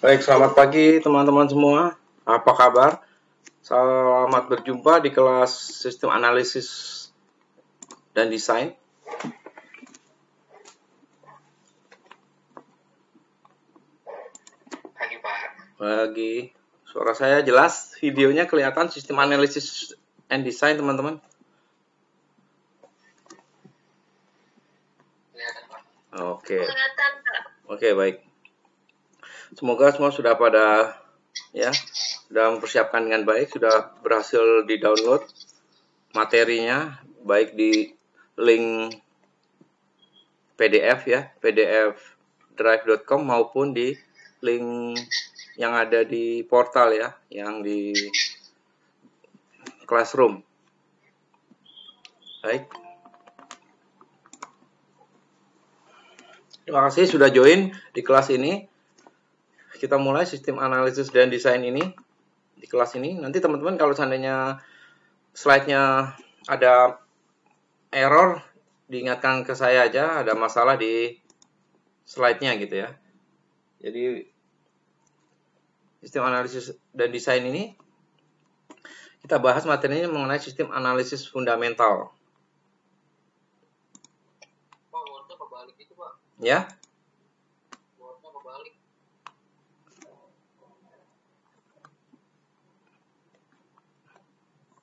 Baik, selamat pagi teman-teman semua. Apa kabar? Selamat berjumpa di kelas Sistem Analisis dan Desain. Pagi, Pak. Pagi. Suara saya jelas, videonya kelihatan Sistem Analisis and Design, teman-teman. Kelihatan, Pak. Oke. Kelihatan, Pak. Oke, baik. Semoga semua sudah pada sudah mempersiapkan dengan baik, sudah berhasil di-download materinya baik di link PDF PDF drive.com maupun di link yang ada di portal yang di Classroom. Baik. Terima kasih sudah join di kelas ini. Kita mulai sistem analisis dan desain ini di kelas ini. Nanti teman-teman kalau seandainya slide-nya ada error, diingatkan ke saya aja, ada masalah di slide-nya gitu ya. Jadi sistem analisis dan desain ini kita bahas materinya mengenai sistem analisis fundamental. Pak, wordnya kebalik itu, Pak. Ya. Wordnya kebalik.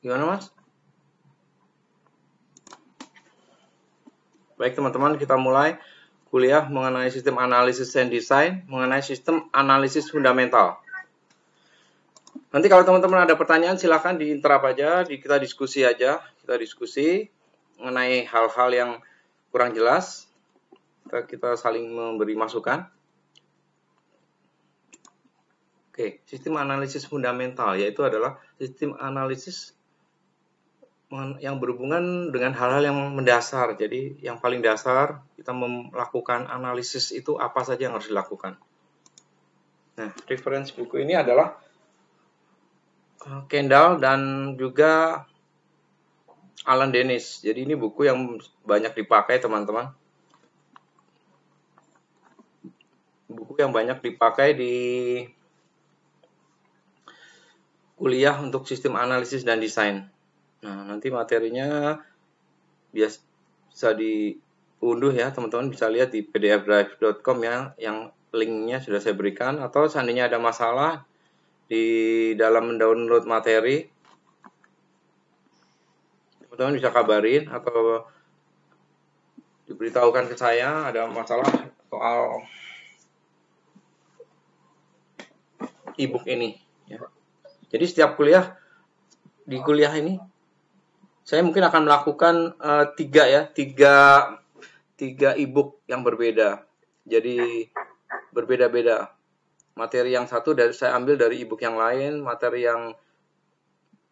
Gimana, Mas? Baik, teman-teman, kita mulai kuliah mengenai sistem analisis dan desain, mengenai sistem analisis fundamental. Nanti kalau teman-teman ada pertanyaan, silahkan di-interrupt aja, kita diskusi aja. Kita diskusi mengenai hal-hal yang kurang jelas. Kita saling memberi masukan. Oke, sistem analisis fundamental yaitu adalah sistem analisis yang berhubungan dengan hal-hal yang mendasar. Jadi yang paling dasar kita melakukan analisis itu apa saja yang harus dilakukan. Nah, reference buku ini adalah Kendall dan juga Alan Dennis. Jadi ini buku yang banyak dipakai teman-teman. Buku yang banyak dipakai di kuliah untuk sistem analisis dan desain. Nah, nanti materinya bisa diunduh ya, teman-teman bisa lihat di pdfdrive.com ya, yang linknya sudah saya berikan. Atau seandainya ada masalah di dalam mendownload materi, teman-teman bisa kabarin atau diberitahukan ke saya ada masalah soal e-book ini ya. Jadi setiap kuliah, di kuliah ini saya mungkin akan melakukan tiga e-book yang berbeda. Jadi berbeda-beda. Materi yang satu saya ambil dari e-book yang lain, materi yang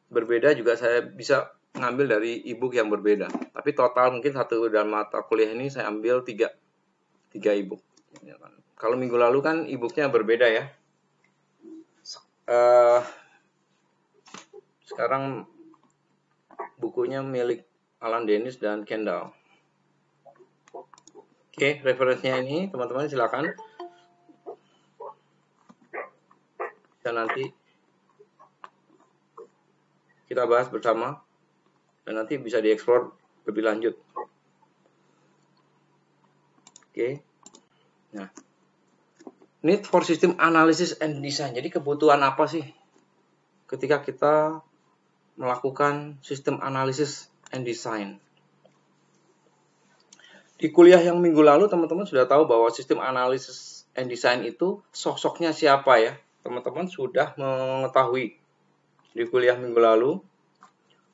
berbeda juga saya bisa mengambil dari e-book yang berbeda. Tapi total mungkin satu dalam mata kuliah ini saya ambil tiga e-book. Kalau minggu lalu kan e-booknya berbeda ya. Sekarang bukunya milik Alan Dennis dan Kendall. Oke, referensinya ini teman-teman silakan. Dan nanti kita bahas bersama dan nanti bisa dieksplor lebih lanjut. Oke. Nah, need for system analysis and design. Jadi kebutuhan apa sih ketika kita melakukan sistem analisis and design? Di kuliah yang minggu lalu teman-teman sudah tahu bahwa sistem analisis and design itu sosoknya siapa ya? Teman-teman sudah mengetahui di kuliah minggu lalu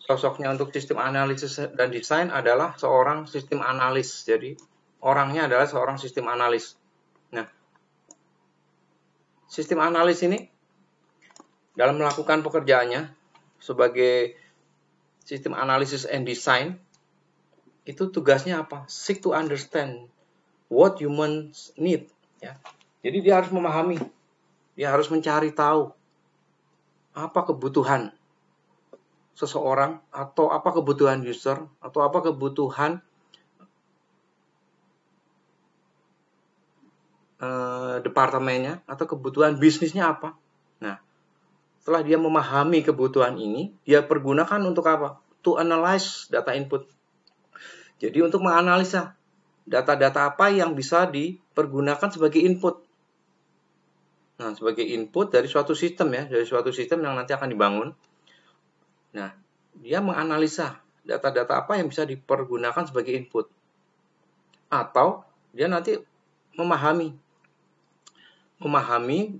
sosoknya untuk sistem analisis dan desain adalah seorang sistem analis. Jadi orangnya adalah seorang sistem analis. Nah, sistem analis ini dalam melakukan pekerjaannya sebagai sistem analisis and design itu tugasnya apa? Seek to understand what humans need. Ya. Jadi dia harus memahami, dia harus mencari tahu apa kebutuhan seseorang atau apa kebutuhan user atau apa kebutuhan departemennya atau kebutuhan bisnisnya apa. Nah, setelah dia memahami kebutuhan ini, dia pergunakan untuk apa? To analyze data input. Jadi untuk menganalisa data-data apa yang bisa dipergunakan sebagai input. Nah, sebagai input dari suatu sistem ya, dari suatu sistem yang nanti akan dibangun. Nah, dia menganalisa data-data apa yang bisa dipergunakan sebagai input. Atau dia nanti memahami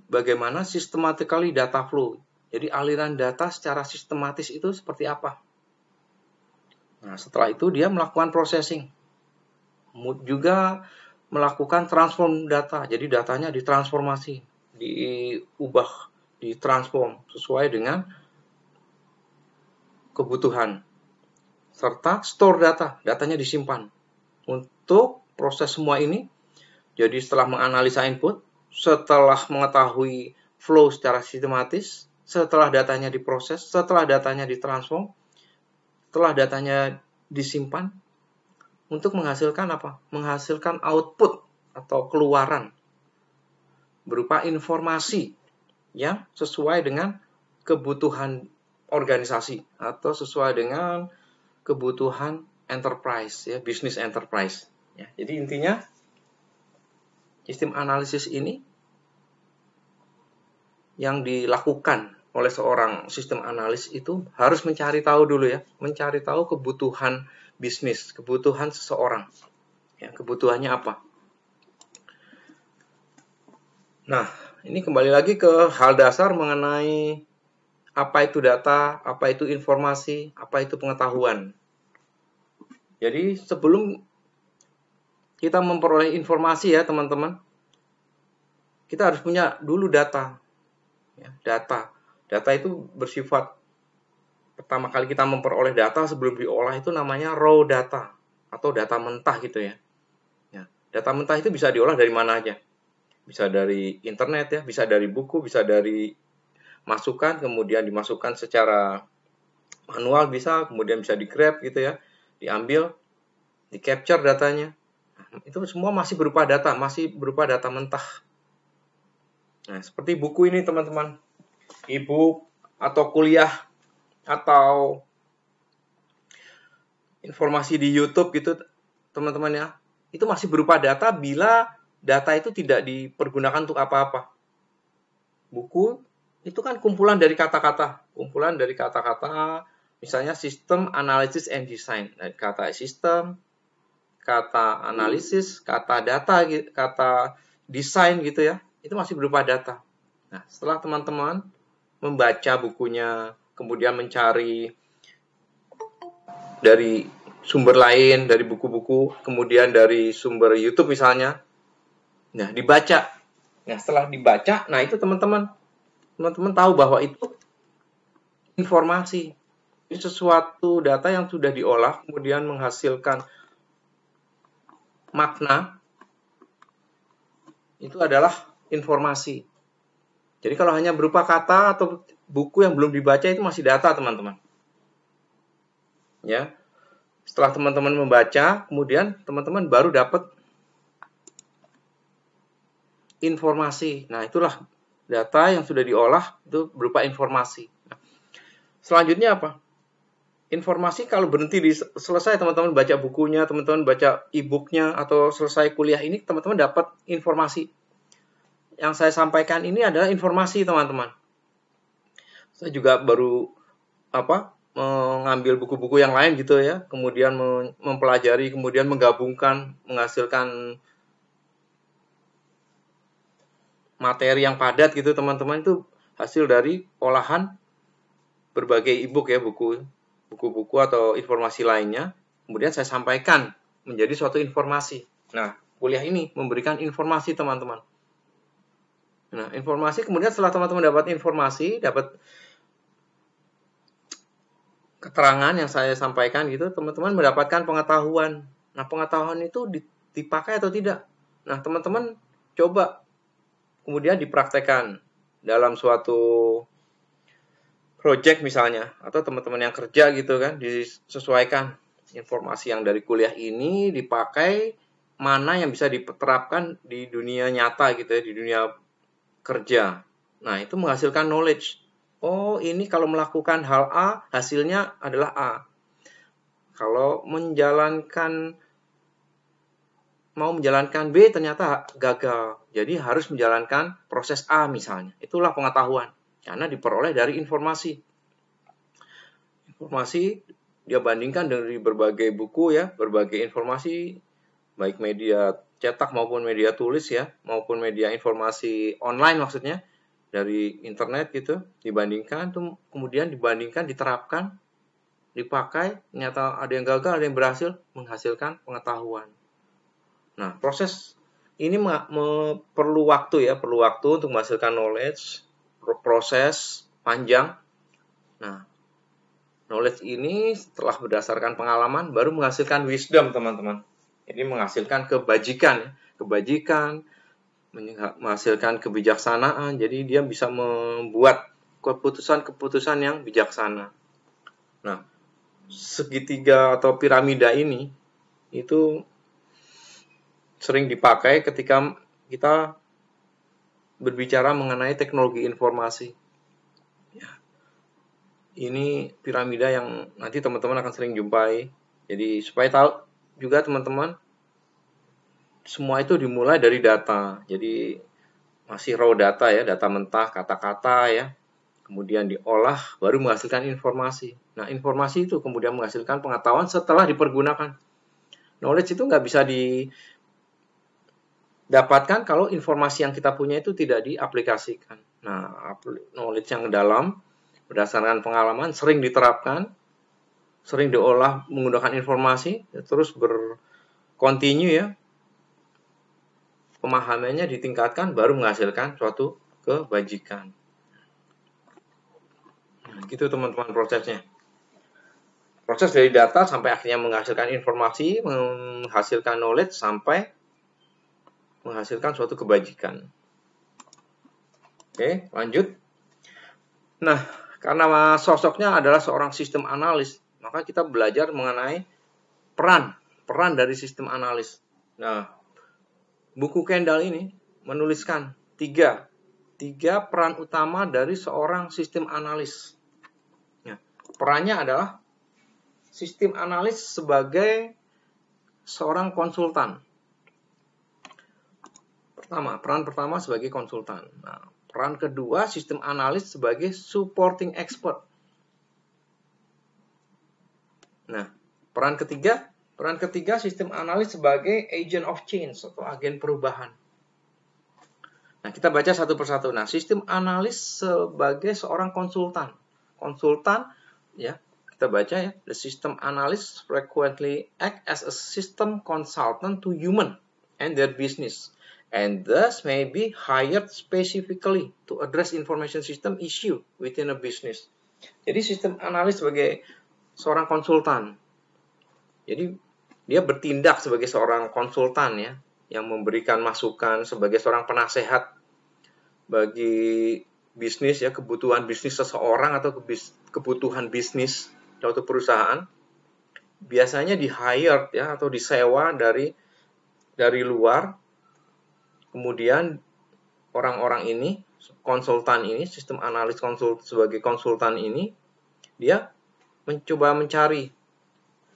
bagaimana systematically data flow. Jadi aliran data secara sistematis itu seperti apa. Nah, setelah itu dia melakukan processing. Juga melakukan transform data. Jadi datanya ditransformasi, diubah, ditransform sesuai dengan kebutuhan. Serta store data, datanya disimpan. Untuk proses semua ini, jadi setelah menganalisa input, setelah mengetahui flow secara sistematis, setelah datanya diproses, setelah datanya ditransform, setelah datanya disimpan, untuk menghasilkan apa? Menghasilkan output atau keluaran berupa informasi yang sesuai dengan kebutuhan organisasi atau sesuai dengan kebutuhan enterprise ya, bisnis enterprise ya. Jadi intinya sistem analisis ini yang dilakukan oleh seorang sistem analis itu harus mencari tahu dulu ya, mencari tahu kebutuhan bisnis, kebutuhan seseorang. Ya, kebutuhannya apa? Nah, ini kembali lagi ke hal dasar mengenai apa itu data, apa itu informasi, apa itu pengetahuan. Jadi sebelum kita memperoleh informasi ya teman-teman, kita harus punya dulu data. Ya, data itu bersifat, pertama kali kita memperoleh data sebelum diolah itu namanya raw data atau data mentah gitu ya. Ya, data mentah itu bisa diolah dari mana aja. Bisa dari internet ya, bisa dari buku, bisa dari masukan, kemudian dimasukkan secara manual bisa, kemudian bisa di-grab gitu ya, diambil, di-capture datanya. Nah, itu semua masih berupa data mentah. Nah, seperti buku ini teman-teman, e-book atau kuliah atau informasi di YouTube gitu teman-teman ya, itu masih berupa data bila data itu tidak dipergunakan untuk apa-apa. Buku itu kan kumpulan dari kata-kata, misalnya sistem analysis and design, kata sistem, kata analisis, kata data, kata desain gitu ya, itu masih berupa data. Nah, setelah teman-teman membaca bukunya, kemudian mencari dari sumber lain, dari buku-buku, kemudian dari sumber YouTube misalnya, nah dibaca. Nah, setelah dibaca, nah itu teman-teman tahu bahwa itu informasi, itu sesuatu data yang sudah diolah, kemudian menghasilkan makna, itu adalah informasi. Jadi kalau hanya berupa kata atau buku yang belum dibaca itu masih data, teman-teman. Ya. Setelah teman-teman membaca, kemudian teman-teman baru dapat informasi. Nah, itulah data yang sudah diolah itu berupa informasi. Nah, selanjutnya apa? Informasi kalau berhenti di selesai teman-teman baca bukunya, teman-teman baca e-booknya, atau selesai kuliah ini, teman-teman dapat informasi. Yang saya sampaikan ini adalah informasi, teman-teman. Saya juga baru mengambil buku-buku yang lain gitu ya, kemudian mempelajari, kemudian menggabungkan, menghasilkan materi yang padat gitu teman-teman, itu hasil dari olahan berbagai e-book ya, buku-buku atau informasi lainnya, kemudian saya sampaikan menjadi suatu informasi. Nah, kuliah ini memberikan informasi teman-teman. Nah, informasi kemudian setelah teman-teman dapat informasi, dapat keterangan yang saya sampaikan gitu, teman-teman mendapatkan pengetahuan. Nah, pengetahuan itu dipakai atau tidak? Nah, teman-teman coba kemudian dipraktekkan dalam suatu project misalnya, atau teman-teman yang kerja gitu kan, disesuaikan informasi yang dari kuliah ini dipakai mana yang bisa diterapkan di dunia nyata gitu ya, di dunia kerja. Nah, itu menghasilkan knowledge. Oh, ini kalau melakukan hal A, hasilnya adalah A. Kalau mau menjalankan B ternyata gagal. Jadi harus menjalankan proses A misalnya. Itulah pengetahuan. Karena diperoleh dari informasi. Informasi dia bandingkan dari berbagai buku ya, berbagai informasi, baik media cetak maupun media tulis ya, maupun media informasi online maksudnya, dari internet gitu, dibandingkan, tuh kemudian dibandingkan, diterapkan, dipakai, ternyata ada yang gagal, ada yang berhasil, menghasilkan pengetahuan. Nah, proses ini perlu waktu ya, perlu waktu untuk menghasilkan knowledge, proses panjang. Nah, knowledge ini setelah berdasarkan pengalaman baru menghasilkan wisdom, teman-teman. Jadi menghasilkan kebajikan, menghasilkan kebijaksanaan. Jadi dia bisa membuat keputusan-keputusan yang bijaksana. Nah, segitiga atau piramida ini itu sering dipakai ketika kita berbicara mengenai teknologi informasi. Ya. Ini piramida yang nanti teman-teman akan sering jumpai. Jadi supaya tahu juga teman-teman, semua itu dimulai dari data. Jadi masih raw data ya, data mentah, kata-kata ya. Kemudian diolah, baru menghasilkan informasi. Nah, informasi itu kemudian menghasilkan pengetahuan setelah dipergunakan. Knowledge itu nggak bisa didapatkan kalau informasi yang kita punya itu tidak diaplikasikan. Nah, knowledge yang dalam, berdasarkan pengalaman, sering diterapkan, sering diolah menggunakan informasi, terus berkontinu ya, pemahamannya ditingkatkan, baru menghasilkan suatu kebajikan. Nah, gitu teman-teman prosesnya. Proses dari data sampai akhirnya menghasilkan informasi, menghasilkan knowledge, sampai menghasilkan suatu kebajikan. Oke, lanjut. Nah, karena sosoknya adalah seorang sistem analis, maka kita belajar mengenai peran dari sistem analis. Nah, buku Kendall ini menuliskan tiga peran utama dari seorang sistem analis. Nah, perannya adalah sistem analis sebagai seorang konsultan. Peran pertama sebagai konsultan. Nah, peran kedua, sistem analis sebagai supporting expert. Nah, peran ketiga sistem analis sebagai agent of change atau agen perubahan. Nah, kita baca satu persatu. Nah, sistem analis sebagai seorang konsultan. Konsultan ya, kita baca ya. The system analyst frequently act as a system consultant to human and their business, and thus may be hired specifically to address information system issue within a business. Jadi sistem analis sebagai seorang konsultan. Jadi dia bertindak sebagai seorang konsultan ya, yang memberikan masukan sebagai seorang penasehat bagi bisnis ya, kebutuhan bisnis seseorang atau kebutuhan bisnis suatu perusahaan. Biasanya di-hired ya, atau disewa dari luar. Kemudian orang-orang ini, konsultan ini, sistem analis sebagai konsultan ini, dia mencoba mencari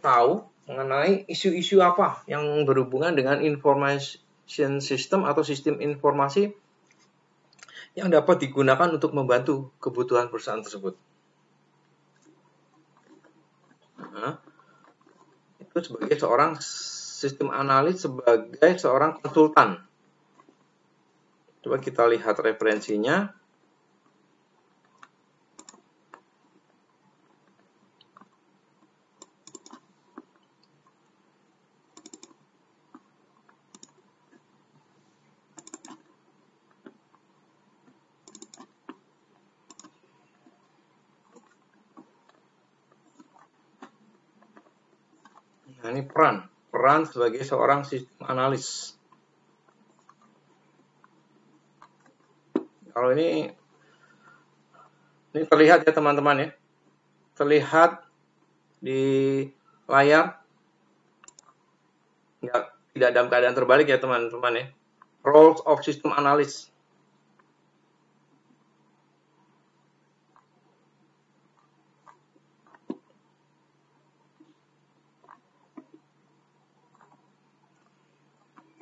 tahu mengenai isu-isu apa yang berhubungan dengan information system atau sistem informasi yang dapat digunakan untuk membantu kebutuhan perusahaan tersebut. Nah, itu sebagai seorang sistem analis, sebagai seorang konsultan. Coba kita lihat referensinya. Nah, ini peran sebagai seorang sistem analis. Kalau ini terlihat ya teman-teman ya. Terlihat di layar. tidak dalam keadaan terbalik ya teman-teman ya. Roles of system analyst.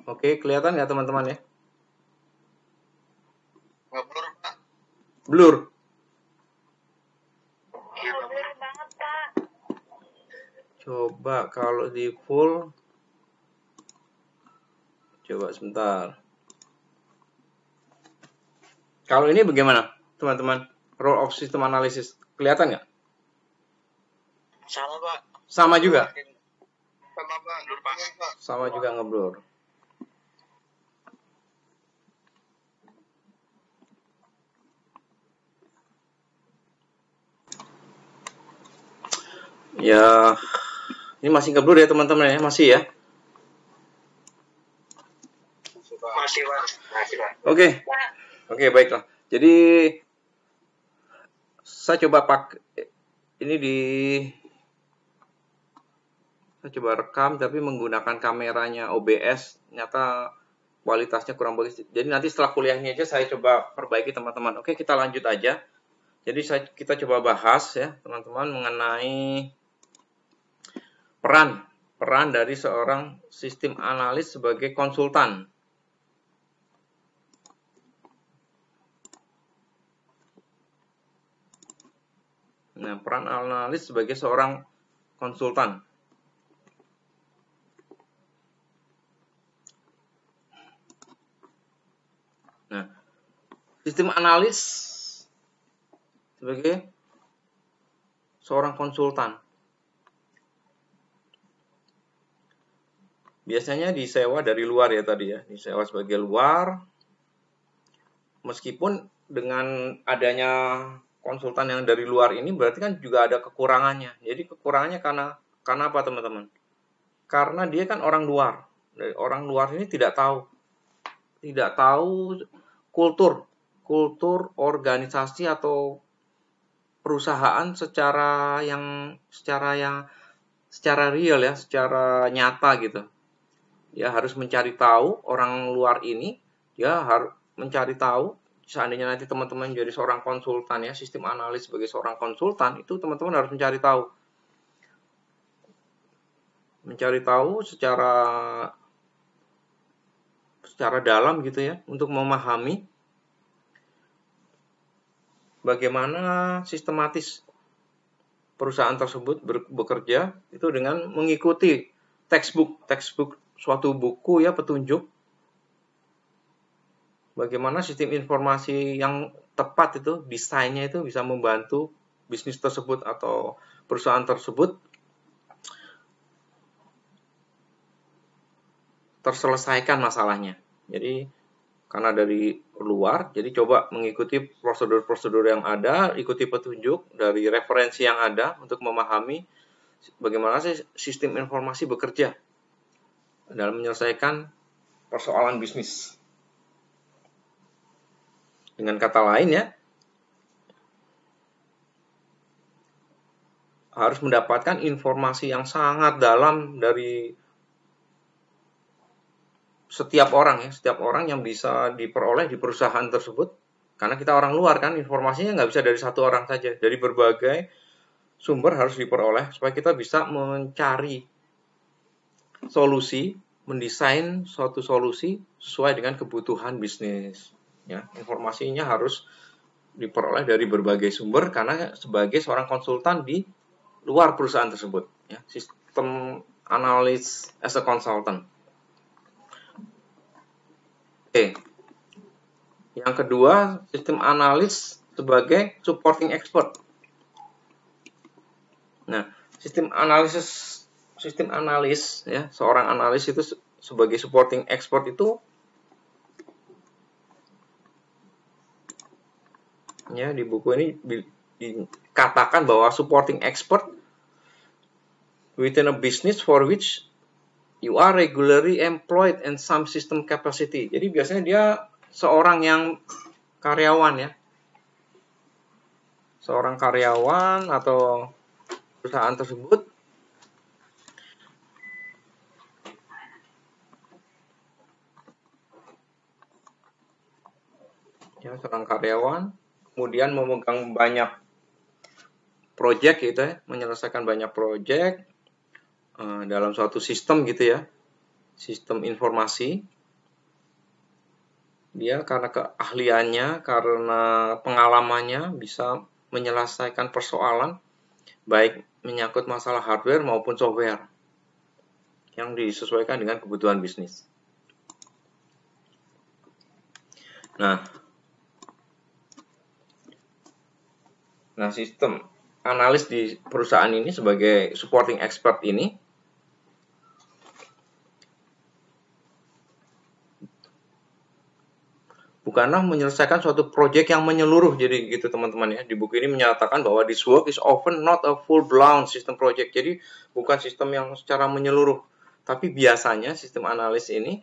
Oke, kelihatan nggak teman-teman ya? Nggak blur, Pak. Blur. Iya, blur banget, Pak. Coba kalau di full. Coba sebentar. Kalau ini bagaimana, teman-teman? Role of system analysis. Kelihatan nggak? Sama, Pak. Sama juga? Sama, Pak. Blur banget, Pak. Sama juga ngeblur. Ya, ini masih ngeblur ya teman-teman ya, masih ya. Masih, Pak. Masih, Pak. Oke, baiklah. Jadi saya coba saya coba rekam tapi menggunakan kameranya OBS, ternyata kualitasnya kurang bagus. Jadi nanti setelah kuliahnya aja saya coba perbaiki teman-teman. Oke, kita lanjut aja. Jadi kita coba bahas ya teman-teman mengenai peran dari seorang sistem analis sebagai konsultan. Nah, peran analis sebagai seorang konsultan. Nah, sistem analis sebagai seorang konsultan. Biasanya disewa dari luar ya tadi ya, disewa sebagai luar. Meskipun dengan adanya konsultan yang dari luar ini berarti kan juga ada kekurangannya. Jadi kekurangannya karena apa teman-teman? Karena dia kan orang luar. Orang luar ini tidak tahu kultur organisasi atau perusahaan secara real ya, secara nyata gitu. Dia harus mencari tahu orang luar ini, dia harus mencari tahu. Seandainya nanti teman-teman jadi seorang konsultan ya, sistem analis sebagai seorang konsultan, itu teman-teman harus mencari tahu. Mencari tahu secara dalam gitu ya, untuk memahami bagaimana sistematis perusahaan tersebut bekerja itu dengan mengikuti textbook suatu buku ya, petunjuk bagaimana sistem informasi yang tepat itu, desainnya itu bisa membantu bisnis tersebut atau perusahaan tersebut terselesaikan masalahnya. Jadi karena dari luar, jadi coba mengikuti prosedur-prosedur yang ada, ikuti petunjuk dari referensi yang ada untuk memahami bagaimana sih sistem informasi bekerja dalam menyelesaikan persoalan bisnis. Dengan kata lain ya, harus mendapatkan informasi yang sangat dalam dari setiap orang yang bisa diperoleh di perusahaan tersebut. Karena kita orang luar kan, informasinya nggak bisa dari satu orang saja. Dari berbagai sumber harus diperoleh supaya kita bisa mencari solusi, mendesain suatu solusi sesuai dengan kebutuhan bisnis. Ya, informasinya harus diperoleh dari berbagai sumber karena sebagai seorang konsultan di luar perusahaan tersebut. Ya, sistem analis as a consultant. Oke. Yang kedua, sistem analis sebagai supporting expert. Nah, sistem analis ya, seorang analis itu sebagai supporting expert itu ya di buku ini dikatakan bahwa supporting expert within a business for which you are regularly employed in some system capacity. Jadi biasanya dia seorang yang karyawan ya. Seorang karyawan atau perusahaan tersebut ya, seorang karyawan, kemudian memegang banyak project gitu ya, menyelesaikan banyak project dalam suatu sistem gitu ya, sistem informasi. Dia karena keahliannya, karena pengalamannya bisa menyelesaikan persoalan baik menyangkut masalah hardware maupun software yang disesuaikan dengan kebutuhan bisnis. Nah, sistem analis di perusahaan ini sebagai supporting expert ini bukanlah menyelesaikan suatu proyek yang menyeluruh. Jadi gitu teman-teman ya. Di buku ini menyatakan bahwa this work is often not a full-blown system project. Jadi bukan sistem yang secara menyeluruh. Tapi biasanya sistem analis ini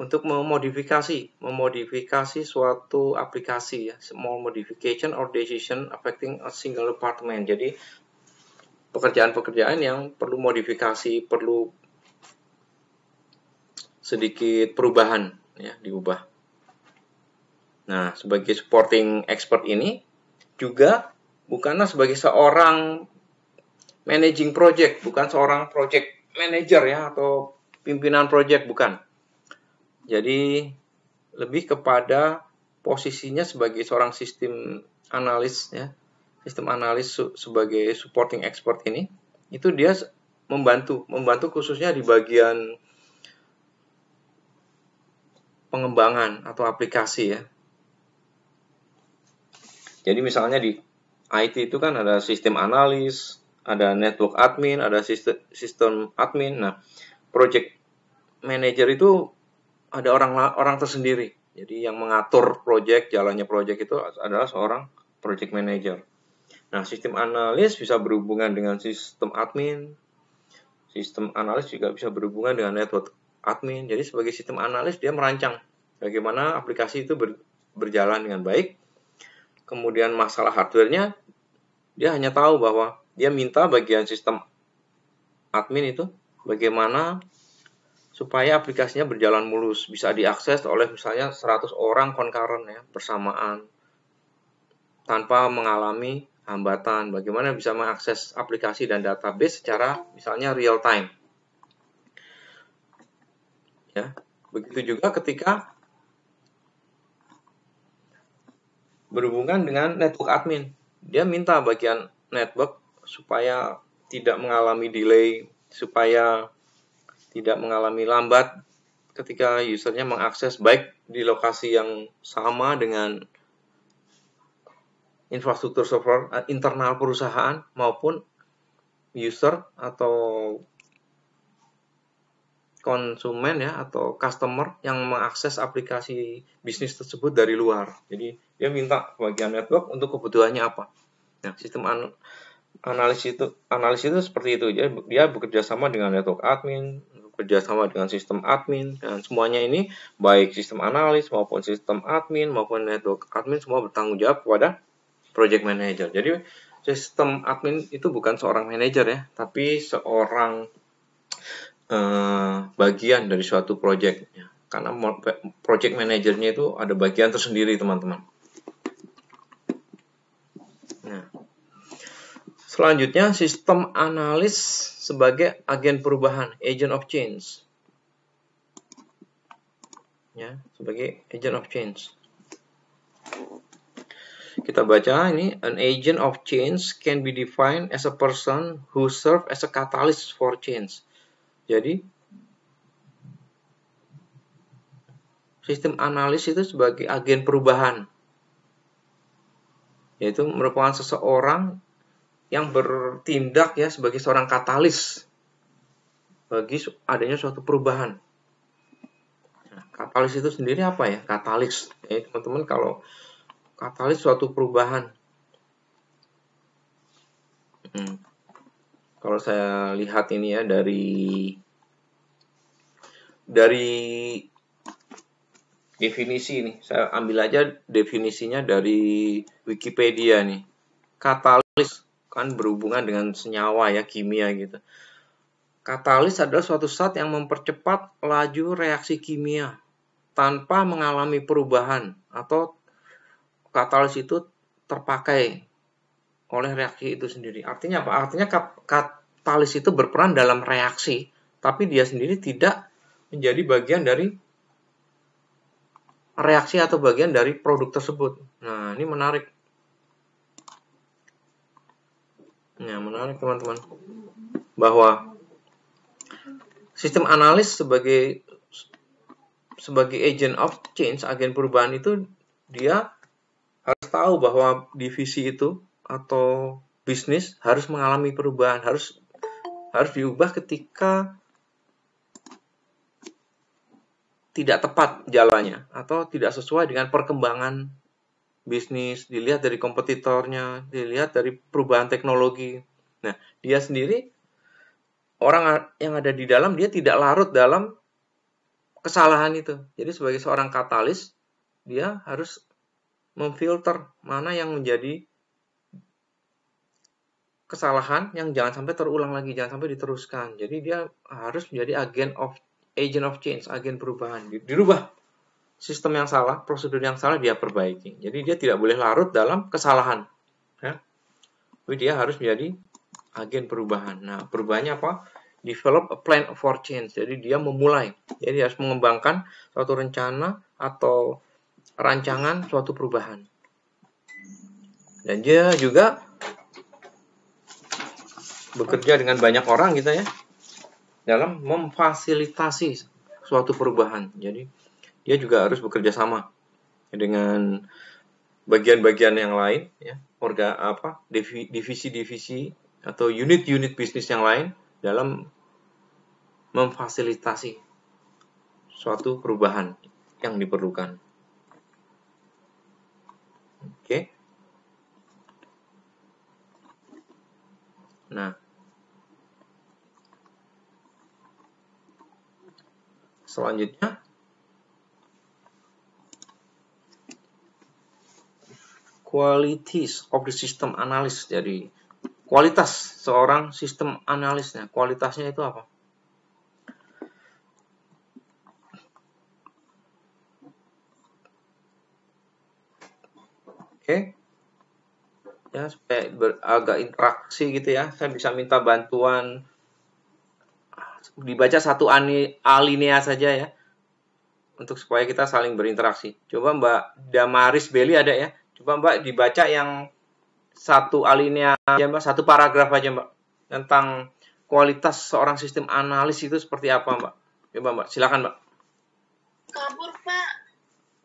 untuk memodifikasi suatu aplikasi ya. Small modification or decision affecting a single department. Jadi pekerjaan-pekerjaan yang perlu modifikasi, perlu sedikit perubahan ya, diubah. Nah, sebagai supporting expert ini juga bukanlah sebagai seorang managing project, bukan seorang project manager ya atau pimpinan project, bukan. Jadi lebih kepada posisinya sebagai seorang sistem analis ya. Sistem analis sebagai supporting expert ini itu dia membantu khususnya di bagian pengembangan atau aplikasi ya. Jadi misalnya di IT itu kan ada sistem analis, ada network admin, ada sistem admin. Nah, project manager itu ada orang tersendiri. Jadi yang mengatur project, jalannya project itu adalah seorang project manager. Nah, sistem analis bisa berhubungan dengan sistem admin. Sistem analis juga bisa berhubungan dengan network admin. Jadi sebagai sistem analis dia merancang bagaimana aplikasi itu berjalan dengan baik. Kemudian masalah hardware-nya, dia hanya tahu bahwa dia minta bagian sistem admin itu bagaimana supaya aplikasinya berjalan mulus, bisa diakses oleh misalnya 100 orang concurrent ya, bersamaan tanpa mengalami hambatan. Bagaimana bisa mengakses aplikasi dan database secara misalnya real time. Ya, begitu juga ketika berhubungan dengan network admin. Dia minta bagian network supaya tidak mengalami delay, supaya tidak mengalami lambat ketika usernya mengakses baik di lokasi yang sama dengan infrastruktur server internal perusahaan maupun user atau konsumen ya atau customer yang mengakses aplikasi bisnis tersebut dari luar. Jadi dia minta bagian network untuk kebutuhannya apa. Nah, sistem analis itu seperti itu. Dia bekerja sama dengan network admin, bekerja sama dengan sistem admin, dan semuanya ini baik sistem analis maupun sistem admin maupun network admin semua bertanggung jawab kepada project manager. Jadi sistem admin itu bukan seorang manajer ya, tapi seorang bagian dari suatu project ya. Karena project manajernya itu ada bagian tersendiri teman-teman. Nah, selanjutnya sistem analis sebagai agen perubahan, agent of change. Ya, sebagai agent of change. Kita baca ini, an agent of change can be defined as a person who serve as a catalyst for change. Jadi sistem analis itu sebagai agen perubahan, yaitu merupakan seseorang yang bertindak ya sebagai seorang katalis bagi adanya suatu perubahan. Nah, katalis itu sendiri apa ya? Katalis, ya teman-teman, kalau katalis suatu perubahan. Kalau saya lihat ini ya dari definisi ini, saya ambil aja definisinya dari Wikipedia nih. Katalis kan berhubungan dengan senyawa ya, kimia gitu. Katalis adalah suatu zat yang mempercepat laju reaksi kimia tanpa mengalami perubahan atau katalis itu terpakai oleh reaksi itu sendiri. Artinya apa? Artinya katalis itu berperan dalam reaksi, tapi dia sendiri tidak menjadi bagian dari reaksi atau bagian dari produk tersebut. Nah, ini menarik. Nah, menarik teman-teman. Bahwa sistem analis sebagai agent of change, agen perubahan itu, dia harus tahu bahwa divisi itu atau bisnis harus mengalami perubahan, harus diubah ketika tidak tepat jalannya atau tidak sesuai dengan perkembangan bisnis, dilihat dari kompetitornya, dilihat dari perubahan teknologi. Nah, dia sendiri, orang yang ada di dalam, dia tidak larut dalam kesalahan itu. Jadi sebagai seorang katalis, dia harus memfilter mana yang menjadi kesalahan yang jangan sampai terulang lagi, jangan sampai diteruskan. Jadi dia harus menjadi agent of change, agen perubahan. Dirubah sistem yang salah, prosedur yang salah dia perbaiki. Jadi dia tidak boleh larut dalam kesalahan. Ya. Tapi dia harus menjadi agen perubahan. Nah, perubahannya apa? Develop a plan for change. Jadi dia memulai. Jadi harus mengembangkan suatu rencana atau rancangan suatu perubahan. Dan dia juga bekerja dengan banyak orang gitu ya, dalam memfasilitasi suatu perubahan. Jadi dia juga harus bekerja sama dengan bagian-bagian yang lain, ya, divisi-divisi atau unit-unit bisnis yang lain dalam memfasilitasi suatu perubahan yang diperlukan. Oke. Nah, selanjutnya qualities of the system analyst. Jadi kualitas seorang sistem analisnya, kualitasnya itu apa? Oke. Ya, supaya agak interaksi gitu ya, saya bisa minta bantuan dibaca satu alinea saja ya, untuk supaya kita saling berinteraksi. Coba Mbak Damaris Beli ada ya? Coba Mbak dibaca yang satu alinea aja Mbak, satu paragraf aja Mbak, tentang kualitas seorang sistem analis itu seperti apa Mbak. Coba Mbak, silakan Mbak. Kabur Pak.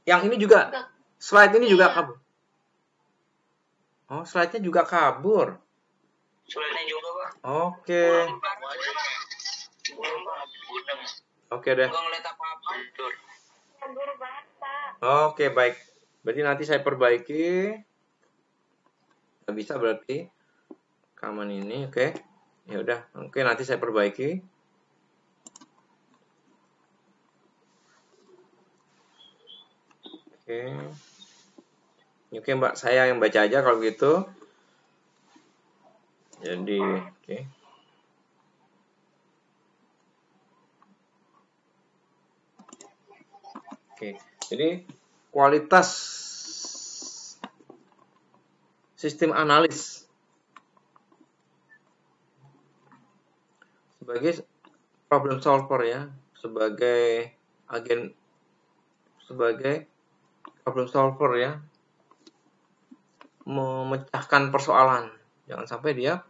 Yang ini juga, slide ini juga kabur. Oh, slide-nya juga kabur. Slide-nya juga Pak. Oke. Oke deh. Nggak ngeliat apa-apa. Kabur banget Pak. Oke, baik. Berarti nanti saya perbaiki. Nggak bisa berarti rekaman ini, oke. Ya udah, oke, nanti saya perbaiki. Oke. Oke, Mbak, saya yang baca aja kalau gitu. Jadi, oke. Oke, jadi kualitas sistem analis sebagai problem solver ya, sebagai problem solver ya, memecahkan persoalan. Jangan sampai dia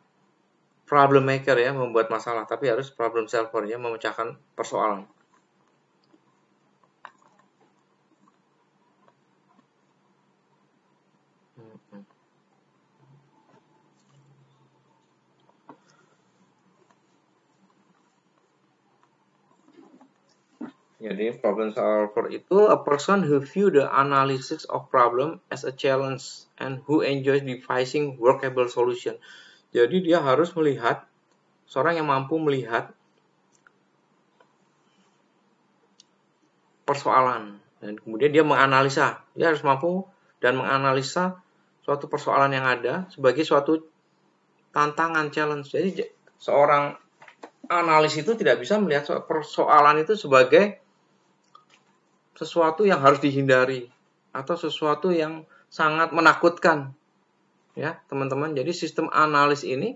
problem maker ya, membuat masalah, tapi harus problem solver ya, memecahkan persoalan. Jadi problem solver itu a person who view the analysis of problem as a challenge and who enjoys devising workable solution. Jadi dia harus melihat, seorang yang mampu melihat persoalan dan kemudian dia menganalisa. Dia harus mampu dan menganalisa suatu persoalan yang ada sebagai suatu tantangan, challenge. Jadi seorang analis itu tidak bisa melihat persoalan itu sebagai sesuatu yang harus dihindari atau sesuatu yang sangat menakutkan. Ya, teman-teman. Jadi sistem analis ini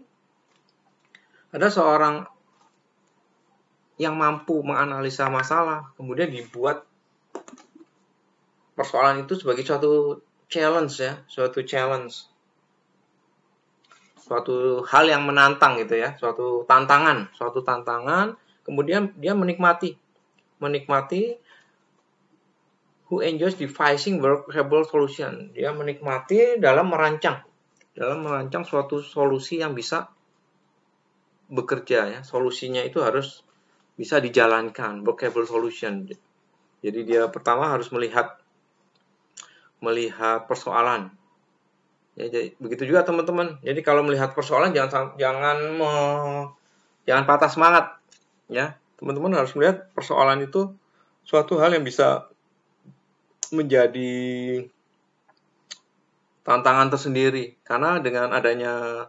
ada seorang yang mampu menganalisa masalah, kemudian dibuat persoalan itu sebagai suatu challenge ya, suatu hal yang menantang gitu ya, suatu tantangan, kemudian dia menikmati who enjoys devising workable solution. Dia menikmati dalam merancang suatu solusi yang bisa bekerja ya. Solusinya itu harus bisa dijalankan, workable solution. Jadi dia pertama harus melihat persoalan. Ya, jadi begitu juga teman-teman. Jadi kalau melihat persoalan jangan patah semangat ya. Teman-teman harus melihat persoalan itu suatu hal yang bisa menjadi tantangan tersendiri. Karena dengan adanya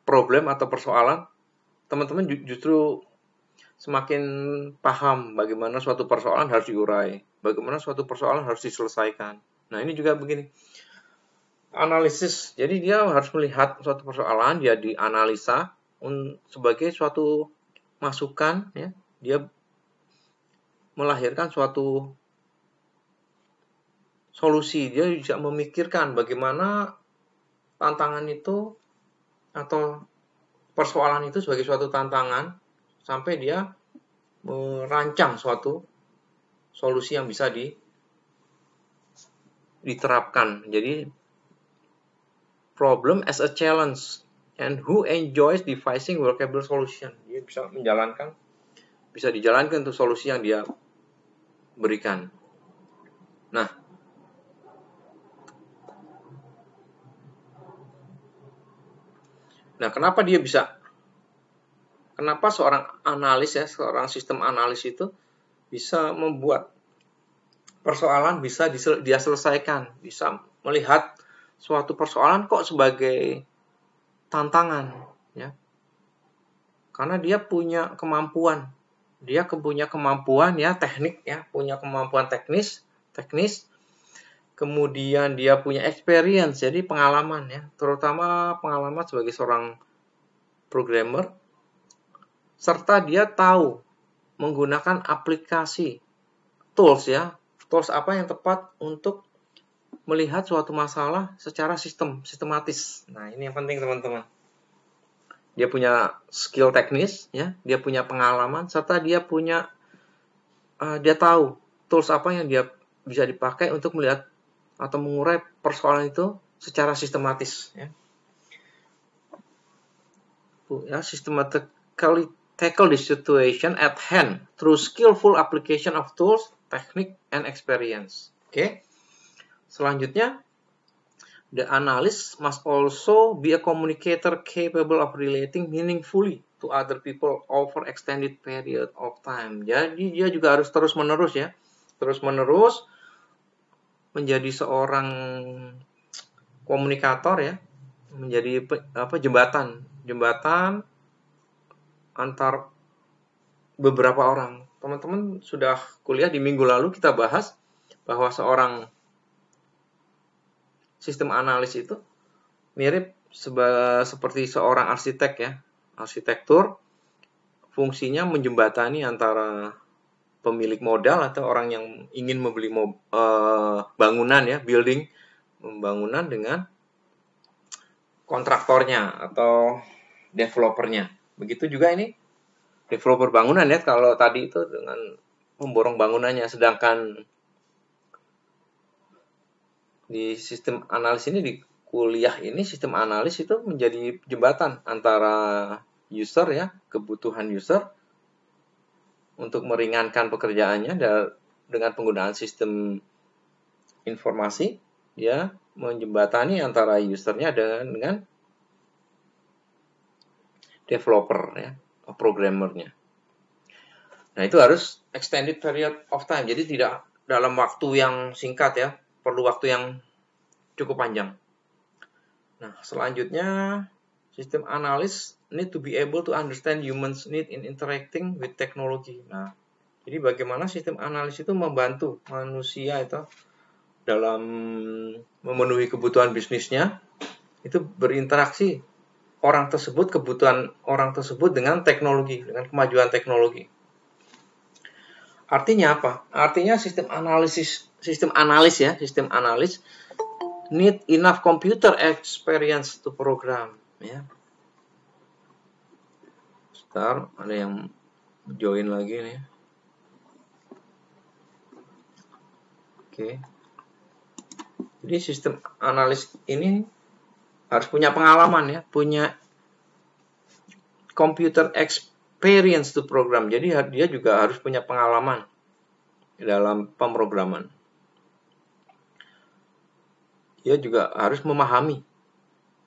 problem atau persoalan, teman-teman justru semakin paham bagaimana suatu persoalan harus diurai, bagaimana suatu persoalan harus diselesaikan. Nah, ini juga begini. Analisis. Jadi dia harus melihat suatu persoalan, dia dianalisa sebagai suatu masukan ya. Dia melahirkan suatu solusi. Dia bisa memikirkan bagaimana tantangan itu atau persoalan itu sebagai suatu tantangan sampai dia merancang suatu solusi yang bisa diterapkan. Jadi problem as a challenge and who enjoys devising workable solution. Dia bisa dijalankan untuk solusi yang dia berikan. Nah, kenapa seorang analis ya, seorang sistem analis itu bisa membuat persoalan bisa dia selesaikan, bisa melihat suatu persoalan kok sebagai tantangan ya. Karena dia punya kemampuan. Ya teknik ya, punya kemampuan teknis. Kemudian dia punya experience, jadi pengalaman ya, terutama pengalaman sebagai seorang programmer, serta dia tahu menggunakan aplikasi tools apa yang tepat untuk melihat suatu masalah secara sistematis. Nah, ini yang penting teman-teman. Dia punya skill teknis ya, dia punya pengalaman, serta dia tahu tools apa yang dia bisa dipakai untuk melihat atau mengurai persoalan itu secara sistematis ya. Systematically tackle the situation at hand through skillful application of tools, technique, and experience. Oke. Selanjutnya, the analyst must also be a communicator capable of relating meaningfully to other people over extended period of time. Jadi dia juga harus terus-menerus menjadi seorang komunikator ya, menjadi jembatan antar beberapa orang. Teman-teman sudah kuliah di minggu lalu, kita bahas bahwa seorang sistem analis itu mirip seperti seorang arsitek ya. Arsitektur fungsinya menjembatani antara pemilik modal atau orang yang ingin membeli bangunan ya, bangunan dengan kontraktornya atau developernya. Begitu juga ini developer bangunan ya, kalau tadi itu dengan memborong bangunannya, sedangkan di sistem analis ini, di kuliah ini, sistem analis itu menjadi jembatan antara user ya, kebutuhan user untuk meringankan pekerjaannya dengan penggunaan sistem informasi ya, menjembatani antara usernya dengan developer ya, programmernya. Nah, itu harus extended period of time. Jadi tidak dalam waktu yang singkat ya, perlu waktu yang cukup panjang. Nah, selanjutnya sistem analis need to be able to understand humans need in interacting with technology. Nah, jadi bagaimana sistem analis itu membantu manusia itu dalam memenuhi kebutuhan bisnisnya itu berinteraksi kebutuhan orang tersebut dengan teknologi, dengan kemajuan teknologi. Artinya apa? Artinya sistem analis need enough computer experience to program, ya. Sebentar, ada yang join lagi nih. Oke. Jadi sistem analis ini harus punya pengalaman, ya, punya computer experience to program. Jadi dia juga harus punya pengalaman dalam pemrograman. Dia juga harus memahami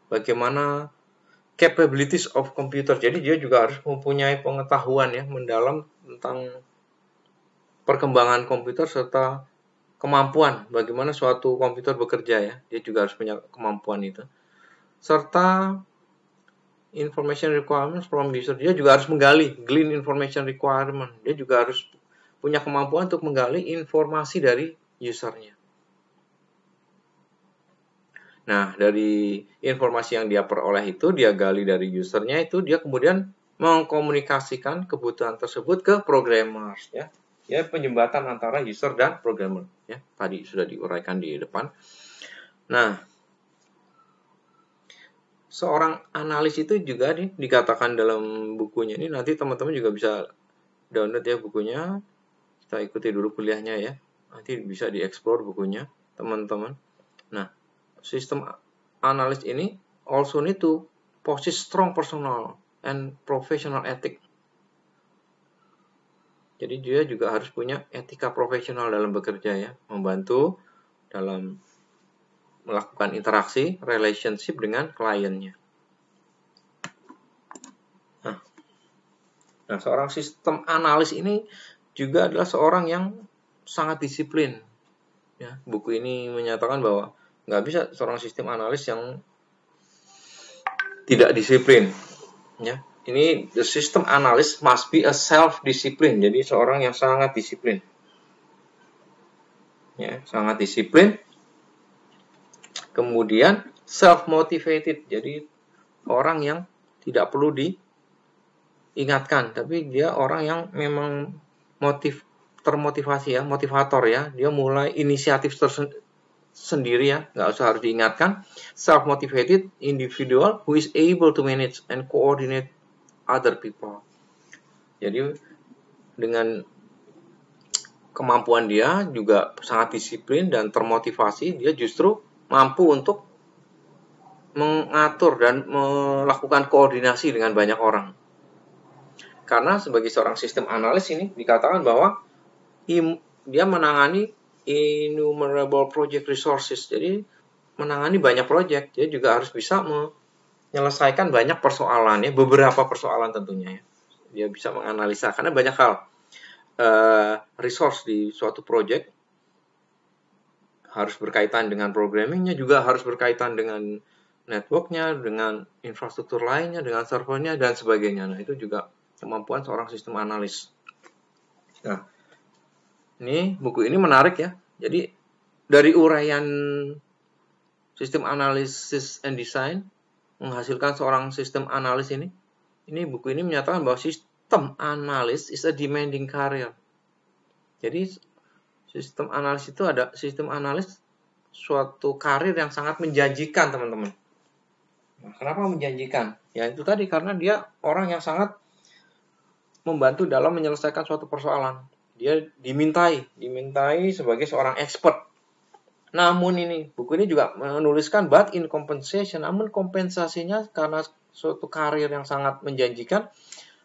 bagaimana capabilities of computer. Jadi dia juga harus mempunyai pengetahuan, ya, mendalam tentang perkembangan komputer serta kemampuan bagaimana suatu komputer bekerja, ya. Dia juga harus punya kemampuan itu. Serta information requirements from user. Dia juga harus glean information requirement. Dia juga harus punya kemampuan untuk menggali informasi dari usernya. Nah, dari informasi yang dia peroleh itu, dia gali dari usernya itu, dia kemudian mengkomunikasikan kebutuhan tersebut ke programmers, ya. Ya, penjembatan antara user dan programmer, ya. Tadi sudah diuraikan di depan. Nah, seorang analis itu juga nih dikatakan dalam bukunya ini, nanti teman-teman juga bisa download, ya, bukunya. Kita ikuti dulu kuliahnya, ya. Nanti bisa dieksplor bukunya, teman-teman. Nah, sistem analis ini also need to possess strong personal and professional ethic. Jadi dia juga harus punya etika profesional dalam bekerja, ya, membantu dalam melakukan interaksi, relationship dengan kliennya. Nah, seorang sistem analis ini juga adalah seorang yang sangat disiplin, ya. Buku ini menyatakan bahwa nggak bisa seorang sistem analis yang tidak disiplin, ya. Ini the system analyst must be a self-discipline. Jadi seorang yang sangat disiplin, ya, sangat disiplin. Kemudian self-motivated. Jadi orang yang tidak perlu diingatkan, tapi dia orang yang memang termotivasi, ya, motivator, ya. Dia mulai inisiatif sendiri, ya, nggak usah harus diingatkan. Self-motivated individual who is able to manage and coordinate other people. Jadi dengan kemampuan dia juga sangat disiplin dan termotivasi, dia justru mampu untuk mengatur dan melakukan koordinasi dengan banyak orang. Karena sebagai seorang sistem analis ini dikatakan bahwa dia menangani innumerable project resources. Jadi menangani banyak proyek, dia juga harus bisa menyelesaikan banyak persoalan, ya, beberapa persoalan tentunya, ya. Dia bisa menganalisa karena banyak hal resource di suatu proyek harus berkaitan dengan programmingnya, juga harus berkaitan dengan networknya, dengan infrastruktur lainnya, dengan servernya dan sebagainya. Nah, itu juga kemampuan seorang sistem analis. Nah, ini buku ini menarik, ya. Jadi dari uraian sistem analysis and design menghasilkan seorang sistem analis ini buku ini menyatakan bahwa sistem analis is a demanding career. Jadi sistem analis itu suatu karir yang sangat menjanjikan, teman-teman. Nah, kenapa menjanjikan? Ya itu tadi, karena dia orang yang sangat membantu dalam menyelesaikan suatu persoalan. Dia dimintai sebagai seorang expert. Namun ini, buku ini juga menuliskan but in compensation, namun kompensasinya karena suatu karir yang sangat menjanjikan,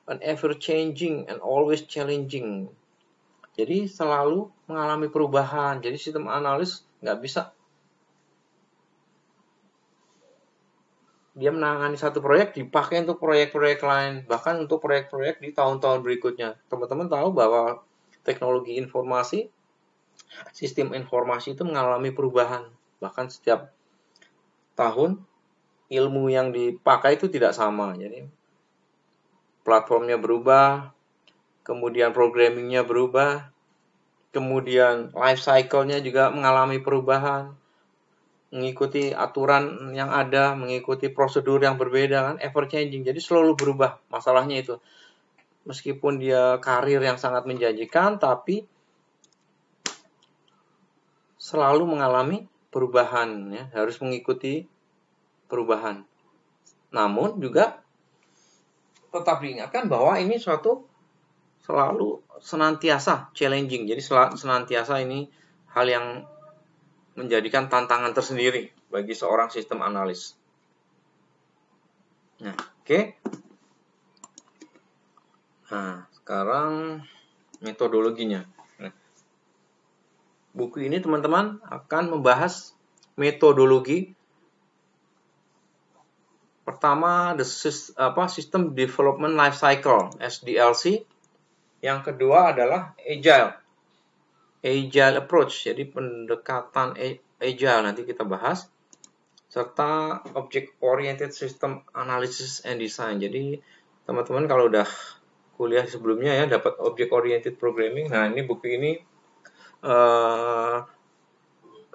an ever changing and always challenging. Jadi selalu mengalami perubahan. Jadi sistem analis nggak bisa dia menangani satu proyek dipakai untuk proyek-proyek lain, bahkan untuk proyek-proyek di tahun-tahun berikutnya. Teman-teman tahu bahwa teknologi informasi, sistem informasi itu mengalami perubahan. Bahkan setiap tahun ilmu yang dipakai itu tidak sama. Jadi platformnya berubah, kemudian programmingnya berubah, kemudian life cycle-nya juga mengalami perubahan, mengikuti aturan yang ada, mengikuti prosedur yang berbeda kan, ever changing. Jadi selalu berubah masalahnya itu. Meskipun dia karir yang sangat menjanjikan, tapi selalu mengalami perubahan ya, harus mengikuti perubahan. Namun juga tetap diingatkan bahwa ini suatu selalu senantiasa challenging. Jadi senantiasa ini hal yang menjadikan tantangan tersendiri bagi seorang sistem analis. Nah, oke. Nah, sekarang metodologinya. Nah, buku ini teman-teman akan membahas metodologi. Pertama, System Development Life Cycle, SDLC. Yang kedua adalah Agile Approach, jadi pendekatan Agile nanti kita bahas. Serta Object Oriented System Analysis and Design. Jadi teman-teman kalau udah kuliah sebelumnya ya dapat Object Oriented Programming. Nah, ini buku ini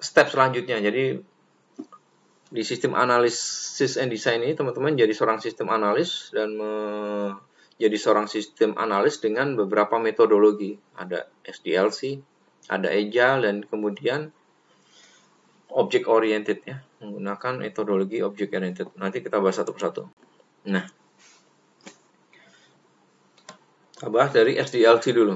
step selanjutnya. Jadi di sistem analysis and design ini teman-teman jadi seorang sistem analis dan jadi seorang sistem analis dengan beberapa metodologi. Ada SDLC, ada Agile, dan kemudian Object Oriented ya, menggunakan metodologi Object Oriented. Nanti kita bahas satu persatu. Nah, kita bahas dari SDLC dulu.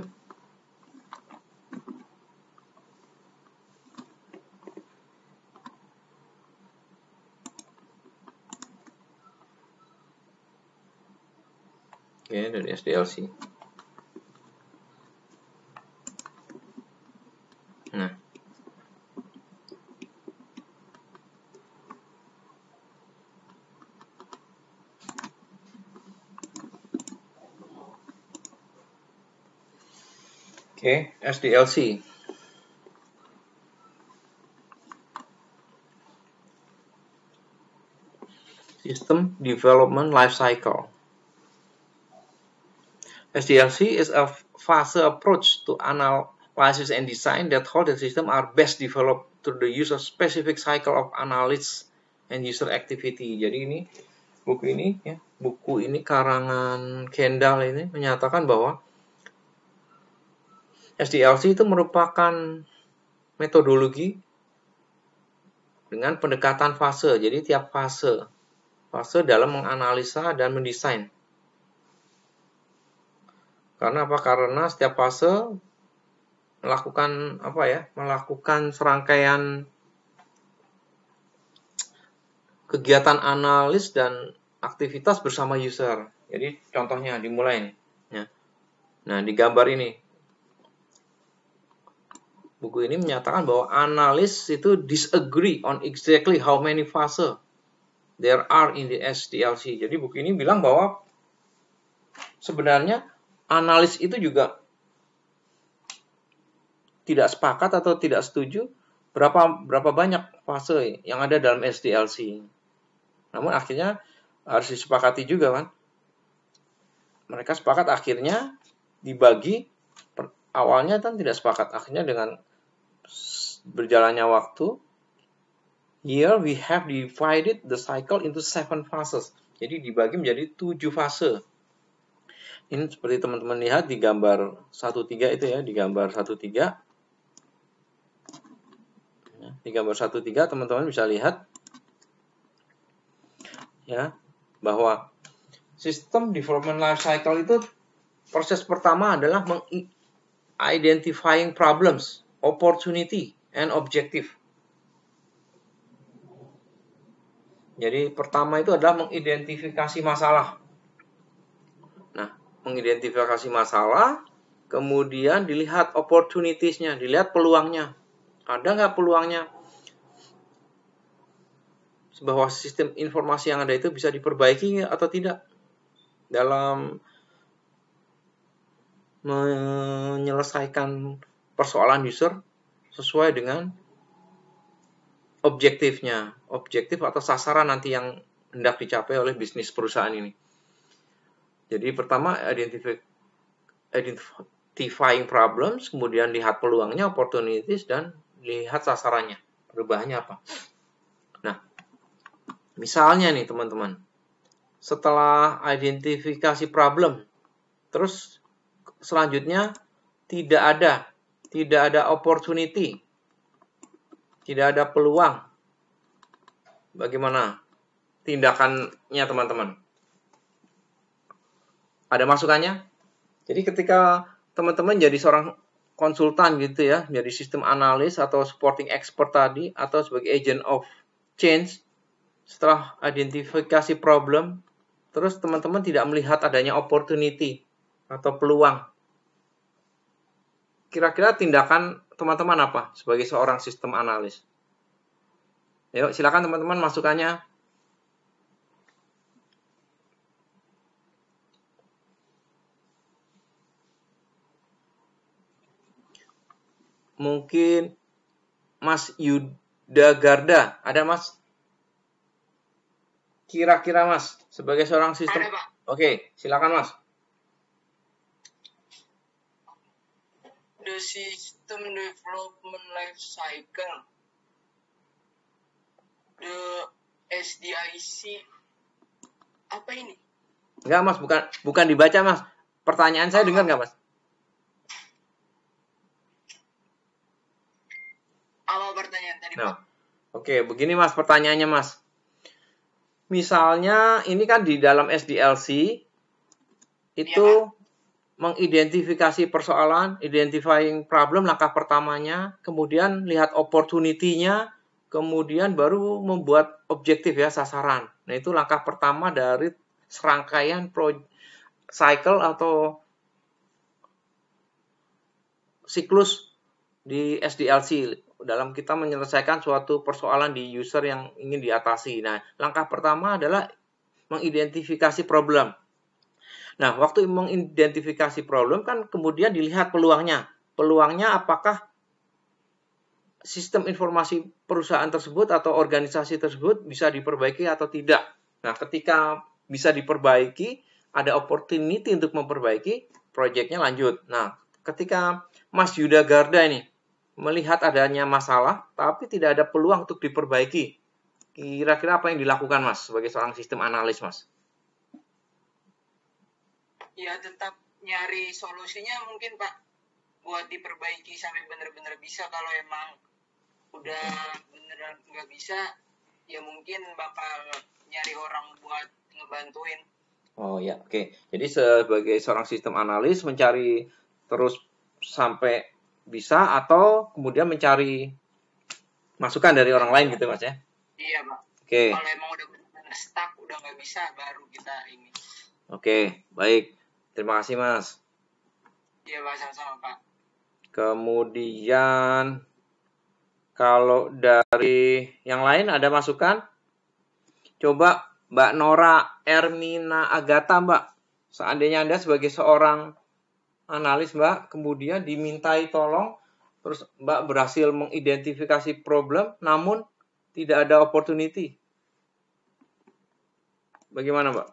Oke, dari SDLC. Nah, oke, SDLC. System Development Life Cycle. SDLC is a phase approach to analysis and design that how the system are best developed through the use of specific cycle of analysis and user activity. Jadi ini buku ini karangan Kendall ini menyatakan bahwa SDLC itu merupakan metodologi dengan pendekatan fase. Jadi tiap fase dalam menganalisa dan mendesain. Karena apa? Karena setiap fase melakukan serangkaian kegiatan analis dan aktivitas bersama user. Jadi contohnya dimulai nih. Ya. Nah, di gambar ini buku ini menyatakan bahwa analis itu disagree on exactly how many fase there are in the SDLC. Jadi buku ini bilang bahwa sebenarnya analis itu juga tidak sepakat atau tidak setuju berapa banyak fase yang ada dalam SDLC. Namun akhirnya harus disepakati juga kan. Mereka sepakat akhirnya dibagi. Awalnya kan tidak sepakat. Akhirnya dengan berjalannya waktu, here we have divided the cycle into 7 phases. Jadi dibagi menjadi 7 fase. Ini seperti teman-teman lihat di gambar 13 itu ya, di gambar 13. Di gambar 13 teman-teman bisa lihat ya bahwa sistem development life cycle itu proses pertama adalah identifying problems, opportunity, and objective. Jadi pertama itu adalah mengidentifikasi masalah. Nah, mengidentifikasi masalah, kemudian dilihat opportunities-nya, dilihat peluangnya. Ada nggak peluangnya? Bahwa sistem informasi yang ada itu bisa diperbaiki atau tidak dalam menyelesaikan persoalan user sesuai dengan objektifnya, objektif atau sasaran nanti yang hendak dicapai oleh bisnis perusahaan ini. Jadi pertama identifying problems, kemudian lihat peluangnya, opportunities, dan lihat sasarannya. Perubahannya apa? Nah, misalnya nih teman-teman, setelah identifikasi problem, terus selanjutnya tidak ada opportunity, tidak ada peluang. Bagaimana tindakannya teman-teman? Ada masukannya? Jadi ketika teman-teman jadi seorang konsultan gitu ya, jadi sistem analis atau supporting expert tadi, atau sebagai agent of change, setelah identifikasi problem, terus teman-teman tidak melihat adanya opportunity atau peluang. Kira-kira tindakan teman-teman apa sebagai seorang sistem analis? Yuk, silakan teman-teman masukannya. Mungkin Mas Yuda Garda, ada Mas? Kira-kira Mas, sebagai seorang sistem. Ada, Pak. Oke, silakan Mas. The system development life cycle. The SDIC. Apa ini? Enggak Mas, bukan dibaca Mas. Pertanyaan saya dengar nggak Mas? Apa pertanyaan tadi, Pak? Oke, begini Mas pertanyaannya Mas. Misalnya ini kan di dalam SDLC itu mengidentifikasi persoalan, identifying problem langkah pertamanya, kemudian lihat opportunity-nya, kemudian baru membuat objektif ya, sasaran. Nah, itu langkah pertama dari serangkaian cycle atau siklus di SDLC dalam kita menyelesaikan suatu persoalan di user yang ingin diatasi. Nah, langkah pertama adalah mengidentifikasi problem. Nah, waktu mengidentifikasi problem kan kemudian dilihat peluangnya. Peluangnya apakah sistem informasi perusahaan tersebut atau organisasi tersebut bisa diperbaiki atau tidak. Nah, ketika bisa diperbaiki, ada opportunity untuk memperbaiki, proyeknya lanjut. Nah, ketika Mas Yuda Garda ini melihat adanya masalah, tapi tidak ada peluang untuk diperbaiki, kira-kira apa yang dilakukan Mas sebagai seorang sistem analis Mas? Ya tetap nyari solusinya mungkin Pak, buat diperbaiki sampai benar-benar bisa. Kalau emang udah beneran nggak bisa, ya mungkin bakal nyari orang buat ngebantuin. Oh ya, oke. Jadi sebagai seorang sistem analis mencari terus sampai bisa atau kemudian mencari masukan dari orang lain gitu Mas ya? Iya Pak. Oke. Kalau emang udah benar stuck, udah nggak bisa, baru kita ini. Oke, baik. Terima kasih Mas. Iya Pak, sama-sama Pak. Kemudian kalau dari yang lain ada masukan? Coba Mbak Nora Ermina Agata Mbak. Seandainya Anda sebagai seorang analis Mbak, kemudian dimintai tolong, terus Mbak berhasil mengidentifikasi problem, namun tidak ada opportunity. Bagaimana Mbak?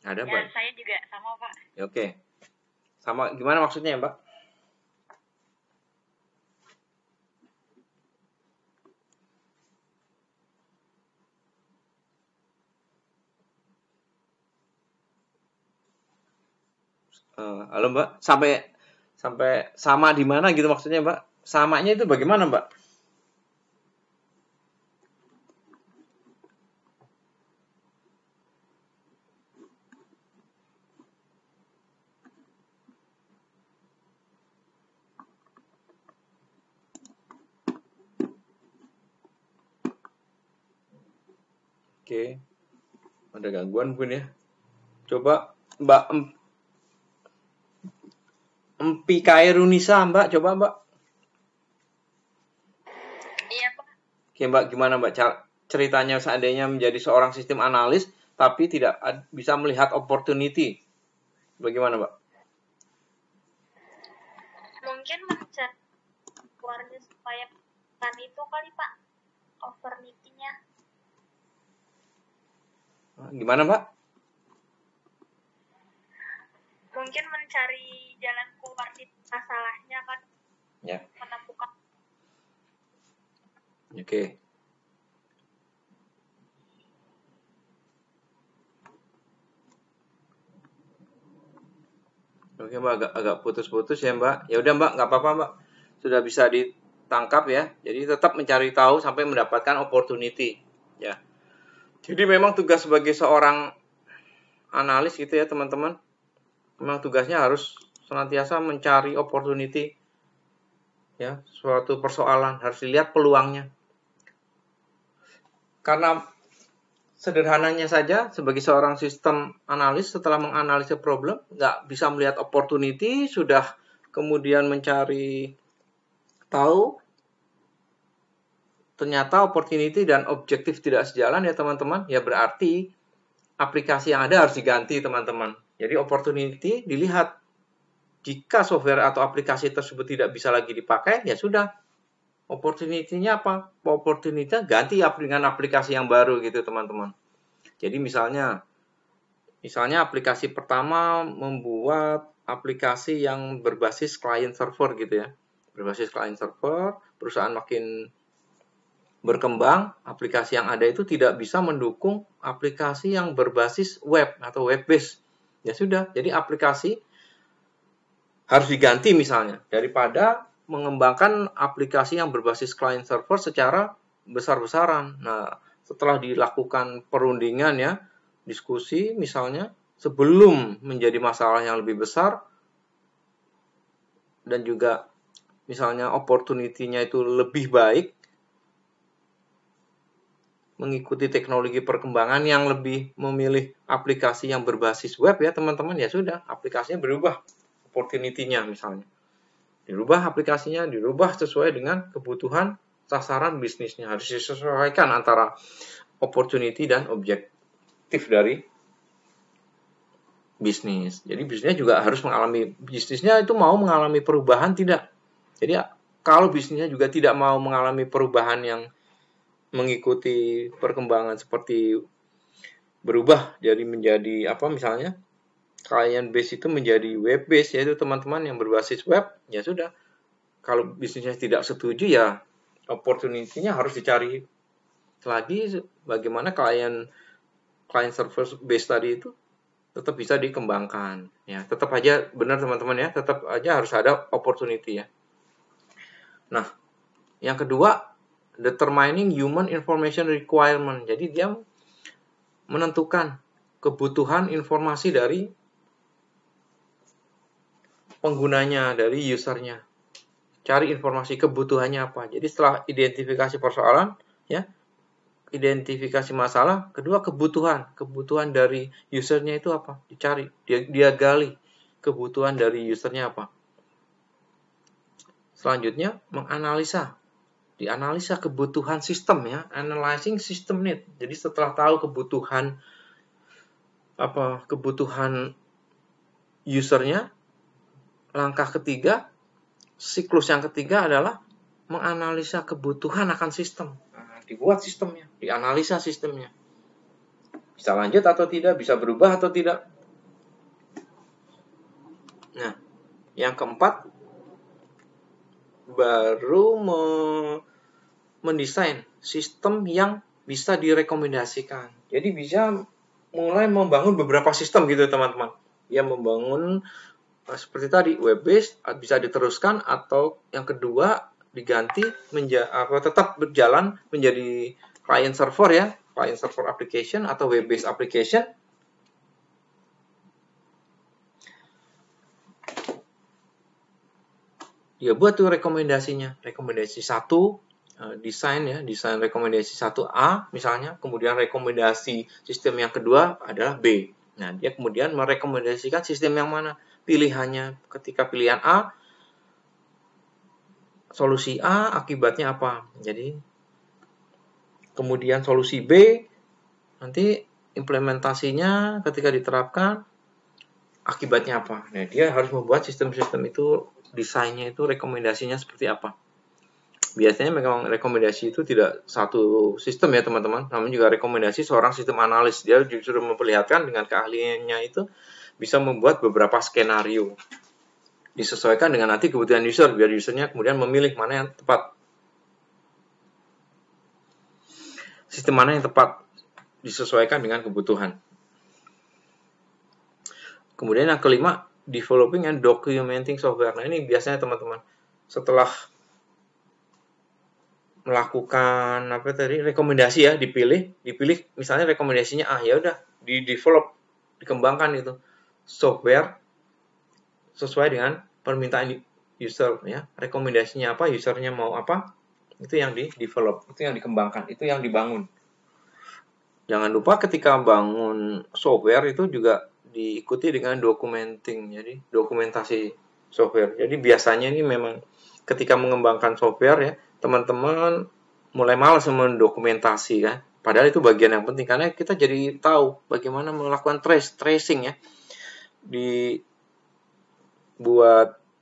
Ada Mbak? Ya, saya juga sama Pak. Ya, oke. Sama gimana maksudnya ya Mbak? Halo Mbak, sampai sama di mana gitu maksudnya Mbak? Samanya itu bagaimana Mbak? Oke, ada gangguan mungkin ya. Coba Mbak Empi Kairunisa Mbak, coba Mbak. Iya Pak. Oke Mbak, gimana Mbak ceritanya seandainya menjadi seorang sistem analis tapi tidak bisa melihat opportunity? Bagaimana Mbak? Mungkin mencari keluarnya supaya kan itu kali Pak, opportunity-nya. Gimana, Mbak? Mungkin mencari jalan keluar di masalahnya kan, Ya. menemukan. Oke. Oke, Mbak, agak putus-putus ya, Mbak. Ya udah, Mbak, nggak apa-apa, Mbak. Sudah bisa ditangkap ya. Jadi tetap mencari tahu sampai mendapatkan opportunity, ya. Jadi memang tugas sebagai seorang analis gitu ya, teman-teman. Memang tugasnya harus senantiasa mencari opportunity, ya, suatu persoalan harus dilihat peluangnya. Karena sederhananya saja, sebagai seorang sistem analis, setelah menganalisa problem, nggak bisa melihat opportunity, sudah kemudian mencari tahu, ternyata opportunity dan objektif tidak sejalan ya teman-teman, ya berarti aplikasi yang ada harus diganti teman-teman. Jadi opportunity dilihat, jika software atau aplikasi tersebut tidak bisa lagi dipakai, ya sudah. Opportunity-nya apa? Opportunity-nya ganti dengan aplikasi yang baru gitu teman-teman. Jadi misalnya aplikasi pertama membuat aplikasi yang berbasis client server gitu ya. Berbasis client server, perusahaan makin berkembang, aplikasi yang ada itu tidak bisa mendukung aplikasi yang berbasis web atau web based. Ya sudah, jadi aplikasi harus diganti misalnya, daripada mengembangkan aplikasi yang berbasis client server secara besar-besaran. Nah, setelah dilakukan perundingan ya, diskusi misalnya, sebelum menjadi masalah yang lebih besar, dan juga misalnya opportunity-nya itu lebih baik, mengikuti teknologi perkembangan yang lebih memilih aplikasi yang berbasis web ya teman-teman, ya sudah, aplikasinya berubah, opportunity-nya misalnya. Dirubah aplikasinya, dirubah sesuai dengan kebutuhan sasaran bisnisnya. Harus disesuaikan antara opportunity dan objektif dari bisnis. Jadi bisnisnya juga harus bisnisnya itu mau mengalami perubahan tidak. Jadi kalau bisnisnya juga tidak mau mengalami perubahan yang mengikuti perkembangan seperti berubah jadi menjadi apa misalnya client base itu menjadi web base, yaitu teman-teman yang berbasis web, ya sudah. Kalau bisnisnya tidak setuju ya opportunity-nya harus dicari lagi bagaimana client server base tadi itu tetap bisa dikembangkan. Ya, tetap aja benar teman-teman ya, tetap aja harus ada opportunity ya. Nah, yang kedua, determining human information requirement. Jadi dia menentukan kebutuhan informasi dari penggunanya, dari usernya. Cari informasi kebutuhannya apa. Jadi setelah identifikasi persoalan, ya, identifikasi masalah, kedua kebutuhan dari usernya itu apa, dicari, dia gali kebutuhan dari usernya apa. Selanjutnya menganalisa, dianalisa kebutuhan sistem ya, analyzing system need. Jadi setelah tahu kebutuhan usernya, langkah ketiga, siklus yang ketiga adalah menganalisa kebutuhan akan sistem. Nah, dibuat sistemnya, dianalisa sistemnya. Bisa lanjut atau tidak, bisa berubah atau tidak. Nah, yang keempat, baru mendesain sistem yang bisa direkomendasikan. Jadi bisa mulai membangun beberapa sistem gitu teman-teman. Ya membangun seperti tadi web based bisa diteruskan, atau yang kedua diganti tetap berjalan menjadi client server ya, client server application atau web based application. Dia buat tuh rekomendasinya, rekomendasi 1 desain ya, desain rekomendasi 1A misalnya, kemudian rekomendasi sistem yang kedua adalah B. Nah, dia kemudian merekomendasikan sistem yang mana pilihannya. Ketika pilihan A, solusi A akibatnya apa. Jadi kemudian solusi B, nanti implementasinya ketika diterapkan akibatnya apa. Nah, dia harus membuat sistem-sistem itu, desainnya itu rekomendasinya seperti apa. biasanya memang rekomendasi itu tidak satu sistem ya teman-teman, namun juga rekomendasi seorang sistem analis. Dia justru memperlihatkan dengan keahliannya itu bisa membuat beberapa skenario disesuaikan dengan nanti kebutuhan user, biar usernya kemudian memilih mana yang tepat, sistem mana yang tepat disesuaikan dengan kebutuhan. Kemudian yang kelima, developing and documenting software. Nah, ini biasanya teman-teman setelah melakukan rekomendasi ya, dipilih misalnya rekomendasinya ya udah di-develop, dikembangkan itu software sesuai dengan permintaan user ya. Rekomendasinya apa, usernya mau apa, itu yang di-develop, itu yang dikembangkan, itu yang dibangun. Jangan lupa ketika bangun software itu juga diikuti dengan documenting, jadi dokumentasi software. Jadi biasanya ini memang ketika mengembangkan software ya, teman-teman mulai malas mendokumentasi kan. Padahal itu bagian yang penting karena kita jadi tahu bagaimana melakukan tracing ya.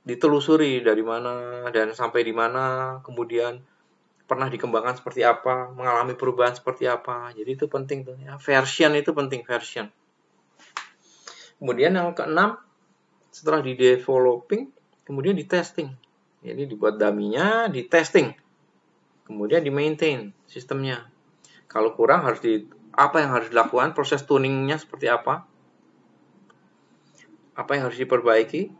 Ditelusuri dari mana dan sampai di mana, kemudian pernah dikembangkan seperti apa, mengalami perubahan seperti apa. Jadi itu penting tuh ya. Version itu penting, version. Kemudian yang keenam, setelah di developing, kemudian di testing. Jadi dibuat dummy-nya, di testing. Kemudian di maintain sistemnya. Kalau kurang apa yang harus dilakukan, proses tuningnya seperti apa yang harus diperbaiki.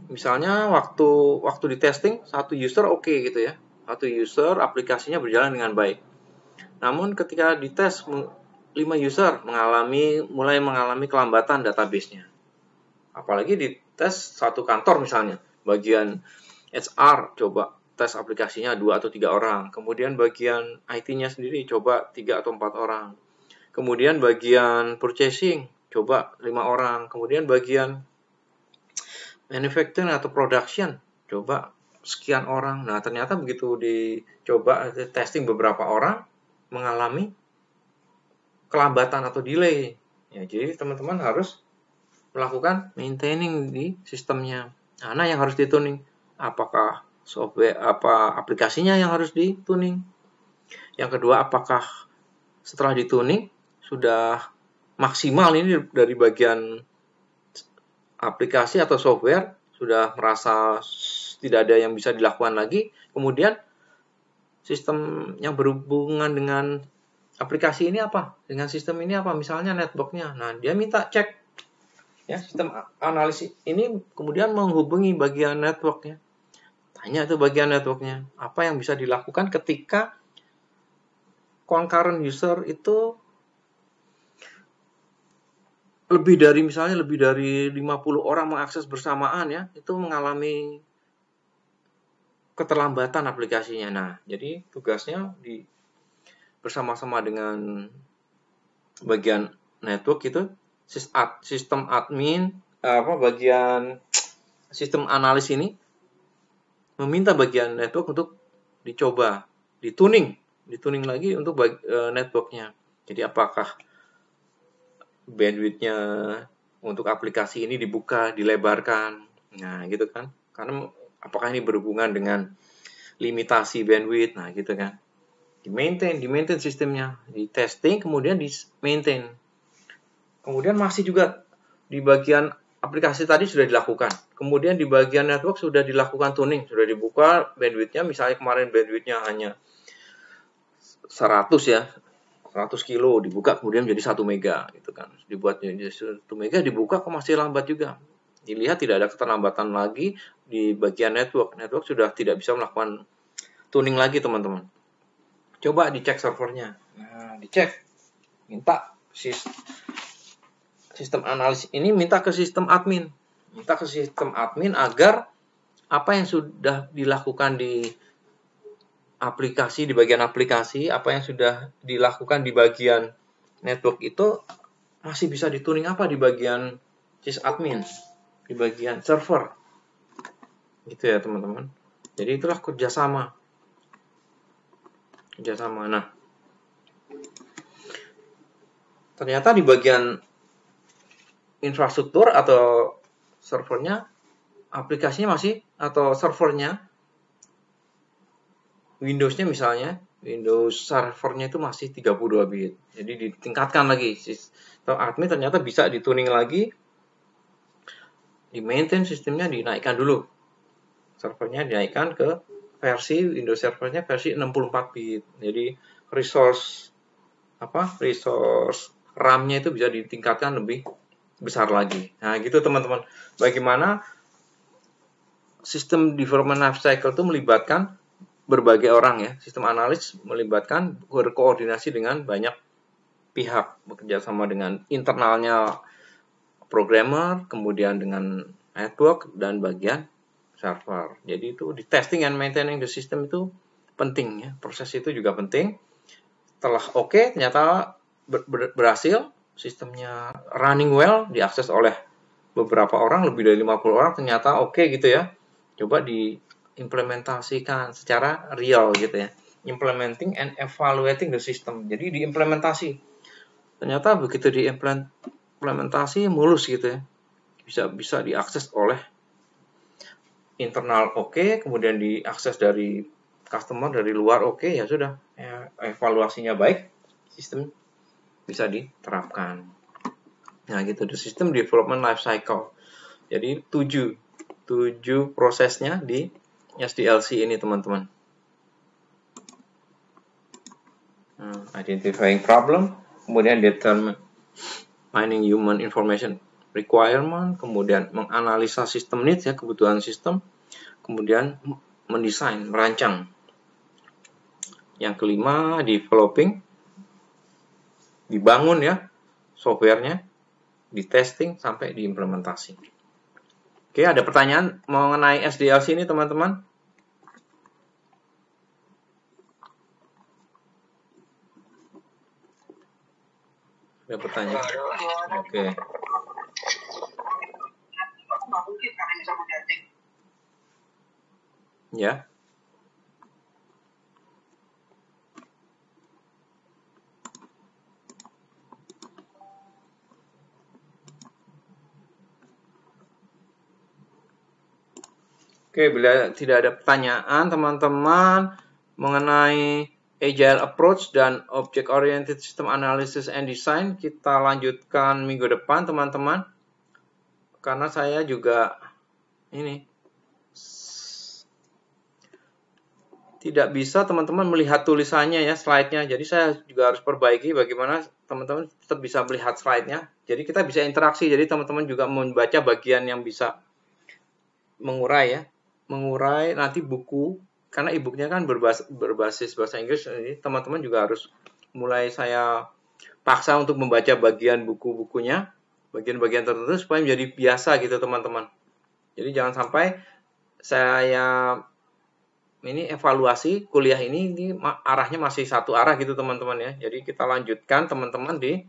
Misalnya waktu di testing satu user oke gitu ya. Satu user aplikasinya berjalan dengan baik. Namun ketika dites 5 user mulai mengalami kelambatan database-nya. Apalagi di tes satu kantor misalnya, bagian HR coba tes aplikasinya 2 atau 3 orang. Kemudian bagian IT-nya sendiri coba 3 atau 4 orang. Kemudian bagian purchasing coba 5 orang. Kemudian bagian manufacturing atau production coba sekian orang. Nah, ternyata begitu dicoba testing beberapa orang mengalami kelambatan atau delay. Ya, jadi teman-teman harus melakukan maintaining di sistemnya. Nah, yang harus dituning, apakah software, aplikasinya yang harus dituning. Yang kedua, apakah setelah dituning sudah maksimal ini dari bagian aplikasi atau software, sudah merasa tidak ada yang bisa dilakukan lagi. Kemudian sistem yang berhubungan dengan aplikasi ini apa? Dengan sistem ini apa? Misalnya network-nya. Nah, dia minta cek ya, sistem analisis ini kemudian menghubungi bagian network-nya. Tanya tuh bagian network-nya, apa yang bisa dilakukan ketika concurrent user itu lebih dari 50 orang mengakses bersamaan ya, itu mengalami keterlambatan aplikasinya. Nah, jadi tugasnya bersama-sama dengan bagian network itu sistem admin, bagian sistem analis ini meminta bagian network untuk dicoba, dituning lagi untuk networknya. Jadi apakah bandwidth-nya untuk aplikasi ini dibuka, dilebarkan, nah gitu kan? Karena apakah ini berhubungan dengan limitasi bandwidth, nah gitu kan? Di maintain sistemnya, di testing, kemudian di maintain. Kemudian masih juga di bagian aplikasi tadi sudah dilakukan. Kemudian di bagian network sudah dilakukan tuning, sudah dibuka bandwidth-nya, misalnya kemarin bandwidth-nya hanya 100 ya, 100 kilo dibuka kemudian menjadi 1 mega gitu kan. Dibuat jadi 1 mega dibuka kok masih lambat juga. Dilihat tidak ada keterlambatan lagi di bagian network. Network sudah tidak bisa melakukan tuning lagi, teman-teman. Coba dicek servernya. Nah, dicek. Minta sistem analis ini minta ke sistem admin. Minta ke sistem admin agar apa yang sudah dilakukan di aplikasi, di bagian aplikasi, apa yang sudah dilakukan di bagian network itu masih bisa dituning apa di bagian sysadmin, di bagian server. Gitu ya, teman-teman. Jadi itulah kerjasama. Nah, ternyata di bagian infrastruktur atau servernya, aplikasinya masih, atau servernya Windows-nya misalnya, Windows servernya itu masih 32 bit. Jadi ditingkatkan lagi. Sistem admin ternyata bisa dituning lagi, di-maintain sistemnya, dinaikkan dulu. Servernya dinaikkan ke versi Windows servernya versi 64 bit. Jadi resource RAM-nya itu bisa ditingkatkan lebih besar lagi. Nah, gitu teman-teman. Bagaimana sistem development lifecycle itu melibatkan berbagai orang ya. Sistem analis melibatkan berkoordinasi dengan banyak pihak, bekerja sama dengan internalnya programmer, kemudian dengan network dan bagian server. Jadi itu di testing and maintaining the system itu penting ya. Proses itu juga penting. Setelah oke, ternyata berhasil, sistemnya running well, diakses oleh beberapa orang, lebih dari 50 orang, ternyata oke gitu ya. Coba diimplementasikan secara real gitu ya. Implementing and evaluating the system. Jadi diimplementasi. Ternyata begitu diimplementasi mulus gitu ya. Bisa diakses oleh internal oke, kemudian diakses dari customer dari luar oke, ya sudah. Evaluasinya baik, sistem bisa diterapkan. Nah, gitu, the system development life cycle. Jadi 7 prosesnya di SDLC ini, teman-teman. Identifying problem, kemudian determining human information requirement, kemudian menganalisa sistem needs ya, kebutuhan sistem, kemudian mendesain, merancang. Yang kelima, developing, dibangun ya softwarenya, di testing sampai diimplementasi. Oke, ada pertanyaan mengenai SDLC ini, teman-teman? Ada pertanyaan? Oke. Ya. Oke, bila tidak ada pertanyaan, teman-teman, mengenai Agile Approach dan Object Oriented System Analysis and Design, kita lanjutkan minggu depan, teman-teman. Karena saya juga tidak bisa teman-teman melihat tulisannya ya, slide-nya. Jadi saya juga harus perbaiki bagaimana teman-teman tetap bisa melihat slide-nya. Jadi kita bisa interaksi. Jadi teman-teman juga membaca bagian yang bisa mengurai nanti buku, karena e-booknya kan berbasis bahasa Inggris. Jadi teman-teman juga harus mulai saya paksa untuk membaca bagian buku-bukunya, bagian-bagian tertentu supaya menjadi biasa gitu, teman-teman. Jadi jangan sampai saya evaluasi kuliah ini arahnya masih satu arah gitu, teman-teman ya. Jadi kita lanjutkan, teman-teman, di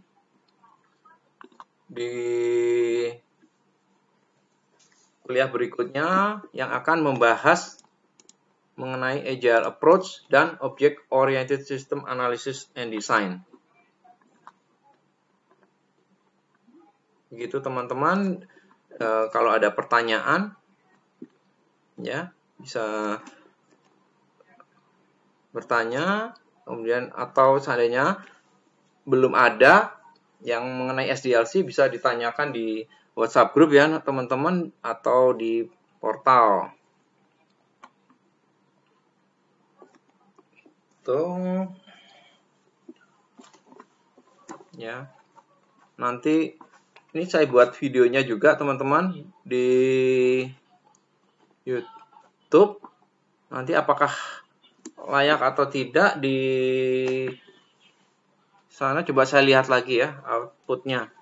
kuliah berikutnya yang akan membahas mengenai Agile Approach dan Object Oriented System Analysis and Design. Begitu, teman-teman. Kalau ada pertanyaan, ya bisa bertanya, kemudian atau seandainya belum ada yang mengenai SDLC bisa ditanyakan di WhatsApp group ya, teman-teman, atau di portal. Tuh. Ya. Nanti ini saya buat videonya juga, teman-teman, di YouTube. Nanti apakah layak atau tidak di sana, coba saya lihat lagi ya outputnya.